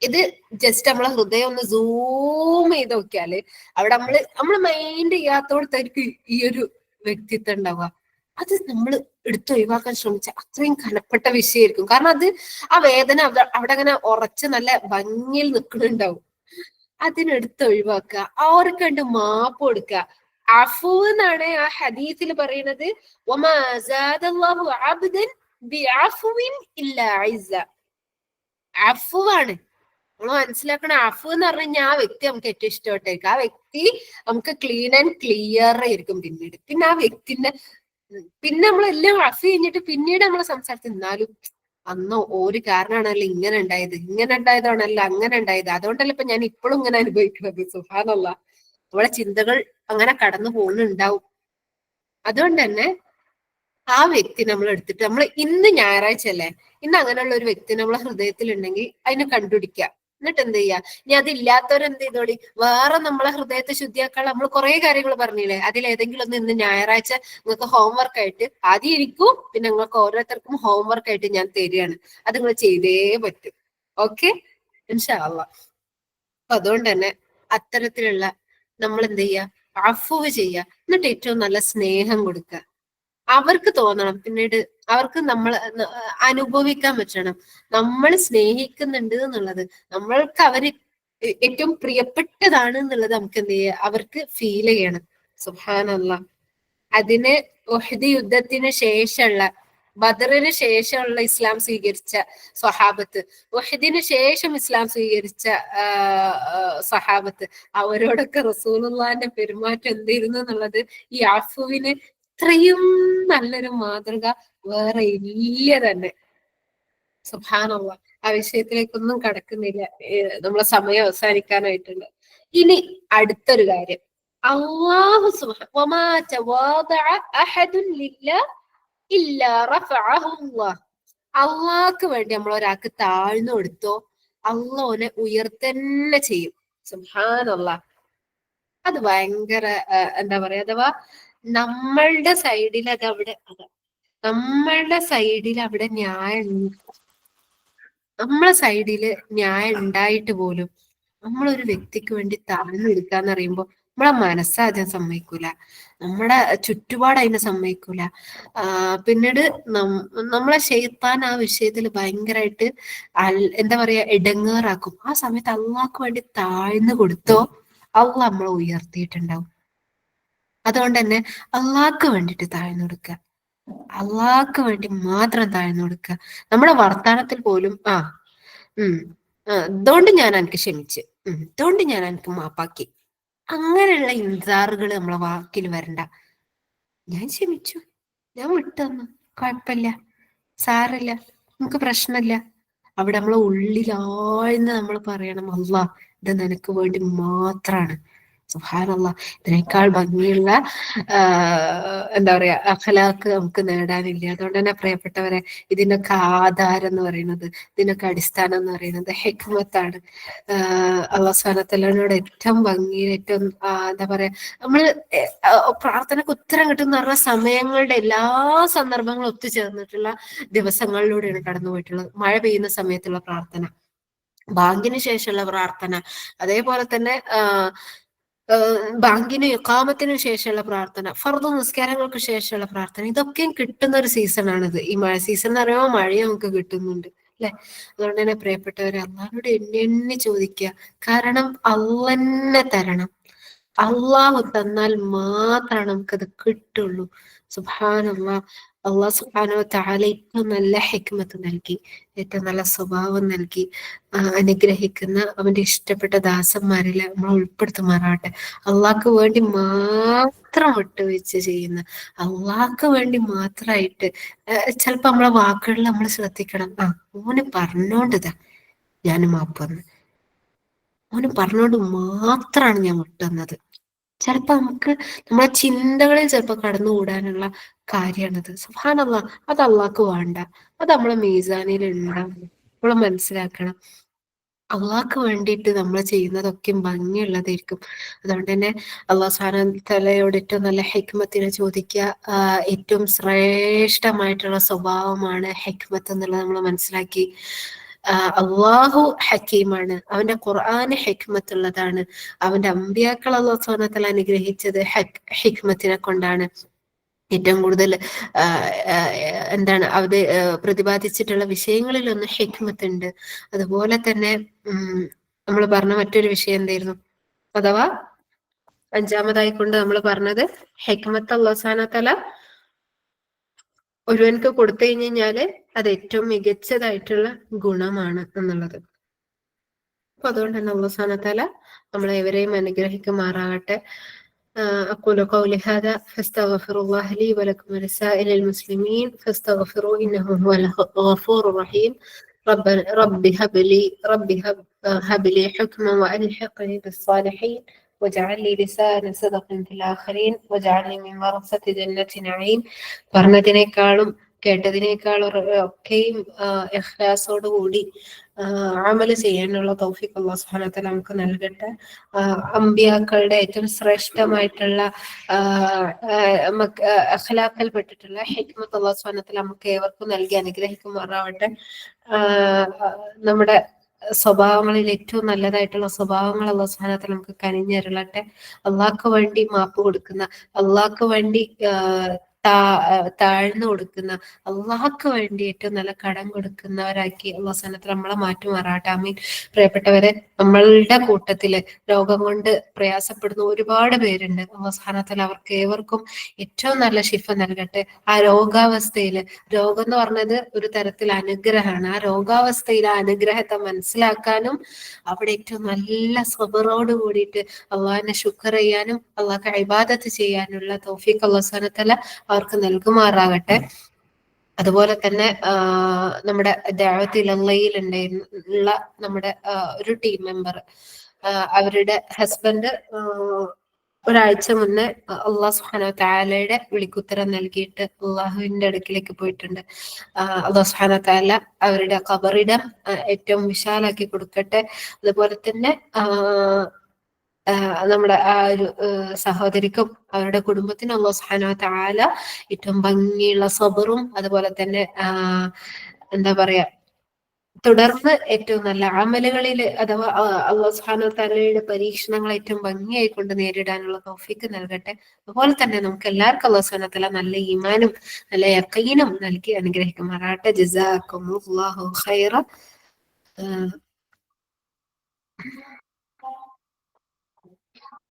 ഇത് ജസ്റ്റ് നമ്മളെ ഹൃദയം ഒന്ന് സൂം ചെയ്ത് നോക്കിയാല് അവിടെ നമ്മള് മൈൻഡ് ചെയ്യാത്തോടത്തായിരിക്കും ഈ ഒരു വ്യക്തിത്വം ഉണ്ടാവുക. അത് നമ്മൾ ഒഴിവാക്കാൻ ശ്രമിച്ച അത്രയും കനപ്പെട്ട വിഷയമായിരിക്കും. കാരണം അത് ആ വേദന അവിടെ അങ്ങനെ ഉറച്ച് നല്ല ഭംഗിയിൽ നിൽക്കുന്നുണ്ടാവും. ഒഴിവാക്കുക, അവർക്ക് കണ്ട് മാപ്പ് കൊടുക്കുക. അഫു എന്നാണ് ആ ഹദീസിൽ പറയുന്നത്. വമാ സാദല്ലാഹു അബ്ദൻ ബിഅഫ്വിൻ ഇല്ലാ ഇസ്സ. അഫുവാണ് നമ്മൾ മനസ്സിലാക്കണ. അഫു എന്ന് പറഞ്ഞു കഴിഞ്ഞാൽ ആ വ്യക്തി നമുക്ക് ഏറ്റവും ഇഷ്ടപ്പെട്ടായിരിക്കും. ആ വ്യക്തി നമുക്ക് ക്ലീൻ ആൻഡ് ക്ലിയർ ആയിരിക്കും. പിന്നെ ആ വ്യക്തിന്റെ നമ്മളെല്ലാം അഫു കഴിഞ്ഞിട്ട് പിന്നീട് നമ്മൾ സംസാരിച്ചു എന്നാലും അന്നോ ഒരു കാരണമാണല്ലോ ഇങ്ങനെ ഉണ്ടായതാണല്ലോ അങ്ങനെ ഉണ്ടായത്, അതുകൊണ്ടല്ലോ ഇപ്പൊ ഞാൻ ഇപ്പോഴും ഇങ്ങനെ അനുഭവിക്കുന്നത്. സുബ്ഹാനല്ലാഹ്. നമ്മളെ ചിന്തകൾ അങ്ങനെ കടന്നു പോകുന്നുണ്ടാവും. അതുകൊണ്ട് തന്നെ ആ വ്യക്തി നമ്മൾ എടുത്തിട്ട് ഇന്ന് ഞായറാഴ്ച അല്ലേ, ഇന്ന് അങ്ങനെയുള്ള ഒരു വ്യക്തി നമ്മളെ ഹൃദയത്തിൽ ഉണ്ടെങ്കിൽ അതിനെ കണ്ടുപിടിക്കുക. എന്നിട്ട് എന്ത് ചെയ്യുക? ഇനി അതില്ലാത്തവരെന്ത് ചെയ്തോളി, വേറെ നമ്മളെ ഹൃദയത്തെ ശുദ്ധിയാക്കാൻ നമ്മൾ കുറെ കാര്യങ്ങൾ പറഞ്ഞില്ലേ, അതിലേതെങ്കിലും ഒന്ന് ഇന്ന് ഞായറാഴ്ച നിങ്ങൾക്ക് ഹോംവർക്ക് ആയിട്ട് ആദ്യം ഇരിക്കും, പിന്നെ നിങ്ങൾക്ക് ഓരോരുത്തർക്കും ഹോംവർക്ക് ആയിട്ട് ഞാൻ തരികയാണ്. അത് നിങ്ങൾ ചെയ്തേ പറ്റും. ഓക്കെ, ഇൻഷാ അല്ലാഹ്. അതുകൊണ്ട് തന്നെ അത്തരത്തിലുള്ള നമ്മൾ എന്ത് ചെയ്യുക? അഫ്വ് ചെയ്യുക. എന്നിട്ട് ഏറ്റവും നല്ല സ്നേഹം കൊടുക്കുക. അവർക്ക് തോന്നണം, പിന്നീട് അവർക്ക് നമ്മൾ അനുഭവിക്കാൻ പറ്റണം നമ്മൾ സ്നേഹിക്കുന്നുണ്ട് എന്നുള്ളത്, നമ്മൾക്ക് അവര് ഏറ്റവും പ്രിയപ്പെട്ടതാണ് എന്നുള്ളത് നമുക്ക് എന്ത് ചെയ്യുക, അവർക്ക് ഫീൽ ചെയ്യണം. സുബ്ഹാനല്ലാഹ്. അതിന് ഉഹദ് യുദ്ധത്തിന് ശേഷമുള്ള, ബദറിന് ശേഷമുള്ള ഇസ്ലാം സ്വീകരിച്ച സ്വഹാബത്ത്, ഉഹദിന് ശേഷം ഇസ്ലാം സ്വീകരിച്ച സ്വഹാബത്ത്, അവരോടൊക്കെ റസൂലുള്ളാഹിന്റെ പെരുമാറ്റം എന്തായിരുന്നു എന്നുള്ളത്, ഈ അഫുവിന് ഇത്രയും നല്ലൊരു മാതൃക വേറെ ഇല്ല തന്നെ. സുബ്ഹാനല്ലാഹ്. ആ വിഷയത്തിലേക്കൊന്നും കടക്കുന്നില്ല, നമ്മളെ സമയം അവസാനിക്കാനായിട്ടുണ്ട്. ഇനി അടുത്തൊരു കാര്യം, അല്ലാഹു സുബ്ഹാനഹു വമാ തവാദഅ അഹദുൻ ലില്ലാഹ് ഇല്ലാ റഫഅഹു അല്ലാഹ്. അള്ളാഹ്ക്ക് വേണ്ടി നമ്മൾ ഒരാൾക്ക് താഴ്ന്നു കൊടുത്തോ, അള്ളാഹുനെ ഉയർത്തന്നെ ചെയ്യും. സുബ്ഹാനല്ലാഹ്. അത് ഭയങ്കര എന്താ പറയാ, അഥവാ നമ്മളുടെ സൈഡിൽ അത് അവിടെ നമ്മളുടെ സൈഡിൽ അവിടെ ന്യായം, നമ്മളെ സൈഡില് ന്യായം ഉണ്ടായിട്ട് പോലും നമ്മളൊരു വ്യക്തിക്ക് വേണ്ടി താഴ്ന്നു കൊടുക്കാന്ന് പറയുമ്പോൾ നമ്മളെ മനസ്സാദ്യം സമ്മതിക്കൂല, നമ്മുടെ ചുറ്റുപാട് അതിനെ സമ്മതിക്കൂല. പിന്നീട് നമ്മളെ ശൈത്താൻ ആ വിഷയത്തിൽ ഭയങ്കരമായിട്ട് എന്താ പറയാ ഇടങ്ങേറാക്കും. ആ സമയത്ത് അള്ളാഹ്ക്ക് വേണ്ടി താഴ്ന്നു കൊടുത്തോ, അള്ളാഹ് നമ്മളെ ഉയർത്തിയിട്ടുണ്ടാവും. അതുകൊണ്ട് തന്നെ അള്ളാഹ്ക്ക് വേണ്ടിയിട്ട് താഴ്ന്നു കൊടുക്കുക, അള്ളാഹ്ക്ക് വേണ്ടി മാത്രം താഴ്ന്നു കൊടുക്കുക. നമ്മുടെ വർത്താനത്തിൽ പോലും ഇതുകൊണ്ട് ഞാൻ എനിക്ക് ക്ഷമിച്ച്, ഇതുകൊണ്ട് ഞാൻ എനിക്ക് മാപ്പാക്കി, അങ്ങനെയുള്ള ഇൻസാറുകൾ നമ്മളെ വാക്കിൽ വരണ്ട. ഞാൻ ക്ഷമിച്ചു, ഞാൻ വിട്ടുതന്നു, കുഴപ്പമില്ല, സാരമില്ല, നമുക്ക് പ്രശ്നമില്ല. അവിടെ നമ്മളെ ഉള്ളിലാഴ്ന്ന് നമ്മൾ പറയണം, അല്ലാഹ് ഇത് നിനക്ക് വേണ്ടി മാത്രാണ്. സുബ്ഹാനല്ലാഹ്. ഇതിനേക്കാൾ ഭംഗിയുള്ള എന്താ പറയാ അഖലാഖ് നമുക്ക് നേടാനില്ല. അതുകൊണ്ട് തന്നെ പ്രിയപ്പെട്ടവരെ, ഇതിനൊക്കെ ആധാരം എന്ന് പറയുന്നത്, ഇതിനൊക്കെ അടിസ്ഥാനം എന്ന് പറയുന്നത് ഹിക്മത്താണ്. അല്ലാഹു സുബ്ഹാനഹു വ തആലയോട് ഏറ്റവും ഭംഗിയിൽ, ഏറ്റവും എന്താ പറയാ, നമ്മൾ പ്രാർത്ഥനക്ക് ഉത്തരം കിട്ടുന്ന പറഞ്ഞ സമയങ്ങളുടെ എല്ലാ സന്ദർഭങ്ങളും ഒത്തുചേർന്നിട്ടുള്ള ദിവസങ്ങളിലൂടെയാണ് കടന്നു പോയിട്ടുള്ളത്. മഴ പെയ്യുന്ന സമയത്തുള്ള പ്രാർത്ഥന, ബാങ്കിന് ശേഷമുള്ള പ്രാർത്ഥന, അതേപോലെ തന്നെ ബാങ്കിന് ഇഖാമത്തിന് ശേഷമുള്ള പ്രാർത്ഥന, ഫർദ് നിസ്കാരങ്ങൾക്ക് ശേഷമുള്ള പ്രാർത്ഥന, ഇതൊക്കെയും കിട്ടുന്ന ഒരു സീസണാണിത്. ഈ മഴ സീസൺ എന്ന് പറയുമ്പോൾ മഴയും നമുക്ക് കിട്ടുന്നുണ്ട് അല്ലെ. അതുകൊണ്ട് തന്നെ പ്രിയപ്പെട്ടവരെ, അള്ളാഹിനോട് എണ്ണി ചോദിക്കുക. കാരണം അള്ളന്നെ തരണം, അള്ളാഹു തന്നാൽ മാത്രമാണ് നമുക്കത് കിട്ടുള്ളൂ. സുബ്ഹാനല്ലാഹ്. അള്ളാഹു സുബ്ഹാനഹു വ തആല ഏറ്റവും നല്ല ഹിക്മത്ത് നൽകി, ഏറ്റവും നല്ല സ്വഭാവം നൽകി അനുഗ്രഹിക്കുന്ന അവന്റെ ഇഷ്ടപ്പെട്ട ദാസന്മാരിൽ നമ്മൾ ഉൾപ്പെടുത്തുമാറാട്ടെ. അള്ളാഹ്ക്ക് വേണ്ടി മാത്രം വിട്ടുവീഴ്ച ചെയ്യുന്ന, അള്ളാഹ്ക്ക് വേണ്ടി മാത്രമായിട്ട് ചിലപ്പോ നമ്മളെ വാക്കുകളിൽ നമ്മൾ ശ്രദ്ധിക്കണം, ഓന് പറഞ്ഞോണ്ടതാ ഞാൻ മാപ്പ് വന്നു, ഓന് പറഞ്ഞോണ്ട് മാത്രമാണ് ഞാൻ വിട്ടുന്നത്. ചിലപ്പോ നമുക്ക് നമ്മളെ ചിന്തകളിൽ ചിലപ്പോ കടന്നുകൂടാനുള്ള കാര്യമാണത്. സുബ്ഹാനല്ലാഹ്. അത് അള്ളാഹ്ക്ക് വേണ്ട, അത് നമ്മളെ മീസാനിൽ ഉണ്ടാവും. നമ്മൾ മനസ്സിലാക്കണം, അള്ളാഹ്ക്ക് വേണ്ടിയിട്ട് നമ്മൾ ചെയ്യുന്നതൊക്കെ ഭംഗിയുള്ളതായിരിക്കും. അതുകൊണ്ട് തന്നെ അള്ളാഹു സുബ്ഹാനഹു വ തആലയോട് ഏറ്റവും നല്ല ഹിക്മത്തിനെ ചോദിക്കുക. ഏറ്റവും ശ്രേഷ്ഠമായിട്ടുള്ള സ്വഭാവമാണ് ഹിക്മത്ത് എന്നുള്ളത് നമ്മൾ മനസ്സിലാക്കി. അള്ളാഹു ഹക്കീമാണ്, അവന്റെ ഖുർആന് ഹിക്മത്തുള്ളതാണ്, അവന്റെ അമ്പിയാക്കൾ അള്ളാഹു സുബ്ഹാനഹു വ തആല അനുഗ്രഹിച്ചത് ഹിക്മത്തിനെ കൊണ്ടാണ്. ഏറ്റവും കൂടുതൽ എന്താണ് അത് പ്രതിപാദിച്ചിട്ടുള്ള വിഷയങ്ങളിലൊന്ന് ഹിക്മത്ത് ഉണ്ട്. അതുപോലെ തന്നെ നമ്മൾ പറഞ്ഞ മറ്റൊരു വിഷയം എന്തായിരുന്നു, അഥവാ അഞ്ചാമതായി കൊണ്ട് നമ്മൾ പറഞ്ഞത് ഹിക്മത്ത് അല്ലാഹു സുബ്ഹാനഹു വ തആല ഒരുവൻക്ക് കൊടുത്തു കഴിഞ്ഞാല് അത് ഏറ്റവും മികച്ചതായിട്ടുള്ള ഗുണമാണ് എന്നുള്ളത്. അപ്പൊ അതുകൊണ്ട് തന്നെ അല്ലാഹു സുബ്ഹാനഹു വ തആല നമ്മളെ ഇവരെയും അനുഗ്രഹിക്കുമാറാകട്ടെ. أقول قولي هذا فاستغفر الله لي ولكم ولسائر المسلمين فاستغفروه إنه هو الغفور الرحيم. رب هب لي حكما وألحقني بالصالحين واجعل لي لسان صدق في الآخرين واجعلني من ورثة جنة نعيم. പറഞ്ഞതിനേക്കാളും കേട്ടതിനേക്കാളും ഒക്കെയും ഇഖ്ലാസോടുകൂടി അമല് ചെയ്യാനുള്ള തൗഫീഖ് അല്ലാഹു സുബ്ഹാനഹു വ തആല നമുക്ക് നൽകട്ടെ. അമ്പിയാക്കളുടെ ഏറ്റവും ശ്രേഷ്ഠമായിട്ടുള്ള അഖ്ലാഖിൽ പെട്ടിട്ടുള്ള ഹിക്മത്ത് അല്ലാഹു സുബ്ഹാനഹു വ തആല നമുക്ക് ഏവർക്കും നൽകി അനുഗ്രഹിക്കുമാറാവട്ടെ. നമ്മുടെ സ്വഭാവങ്ങളിൽ ഏറ്റവും നല്ലതായിട്ടുള്ള സ്വഭാവങ്ങൾ അല്ലാഹു സുബ്ഹാനഹു വ തആല നമുക്ക് കനിഞ്ഞരുളട്ടെ. അള്ളാഹ്ക്ക് വേണ്ടി മാപ്പ് കൊടുക്കുന്ന, അള്ളാഹ്ക്ക് വേണ്ടി താഴ്ന്നു കൊടുക്കുന്ന, അള്ളാഹ്ക്ക് വേണ്ടി ഏറ്റവും നല്ല കടം കൊടുക്കുന്നവരാക്കി അള്ളാഹു സുബ്ഹാനഹു വ തആല നമ്മളെ മാറ്റുമാറാട്ടെ. ആമീൻ. പ്രിയപ്പെട്ടവരെ, നമ്മളുടെ കൂട്ടത്തില് രോഗം കൊണ്ട് പ്രയാസപ്പെടുന്ന ഒരുപാട് പേരുണ്ട്. അള്ളാഹു സുബ്ഹാനഹു വ തആല അവർക്ക് ഏവർക്കും ഏറ്റവും നല്ല ശിഫ നൽകട്ടെ. ആ രോഗാവസ്ഥയില്, രോഗം എന്ന് പറഞ്ഞത് ഒരു തരത്തിൽ അനുഗ്രഹമാണ്. ആ രോഗാവസ്ഥയിൽ ആ അനുഗ്രഹത്തെ മനസ്സിലാക്കാനും അവിടെ ഏറ്റവും നല്ല സബറോട് കൂടിയിട്ട് അള്ളാഹിനെ ശുക്ർ ചെയ്യാനും അള്ളാഹ്ക്ക് ഇബാദത്ത് ചെയ്യാനുള്ള തൗഫീഖ് അല്ലാഹു സുബ്ഹാനഹു വ തആല അവർക്ക് നൽകുമാറാകട്ടെ. അതുപോലെ തന്നെ നമ്മുടെ ദഅവത്ത് ഇലല്ലയിൽ ഉള്ള നമ്മുടെ ഒരു ടീം മെമ്പർ, അവരുടെ ഹസ്ബൻഡ് ഒരാഴ്ച മുന്നേ അള്ളാഹു സുബ്ഹാനഹു വ തആലയുടെ വിളിക്കുത്തരം നൽകിയിട്ട് അള്ളാഹുവിന്റെ അടുക്കിലേക്ക് പോയിട്ടുണ്ട്. അള്ളാഹു സുബ്ഹാനഹു വ തആല അവരുടെ ഖബറിടം ഏറ്റവും വിശാലാക്കി കൊടുക്കട്ടെ. അതുപോലെ തന്നെ നമ്മുടെ ആ ഒരു സഹോദരിക്കും അവരുടെ കുടുംബത്തിനും അല്ലാഹു സുബ്ഹാനഹു വ തആല ഏറ്റവും ഭംഗിയുള്ള സബറും അതുപോലെ തന്നെ എന്താ പറയാ, തുടർന്ന് ഏറ്റവും നല്ല അമലുകളിൽ അഥവാ അല്ലാഹു സുബ്ഹാനഹു വ തആലയുടെ പരീക്ഷണങ്ങൾ ഏറ്റവും ഭംഗിയായി കൊണ്ട് നേരിടാനുള്ള തൗഫീഖ് നൽകട്ടെ. അതുപോലെ തന്നെ നമുക്ക് എല്ലാവർക്കും അല്ലാഹു സുബ്ഹാനഹു വ തആല നല്ല ഈമാനും നല്ല യഖീനും നൽകി അനുഗ്രഹിക്കുമാറാകട്ടെ. ജസാക്കുമുല്ലാഹു ഖൈറ.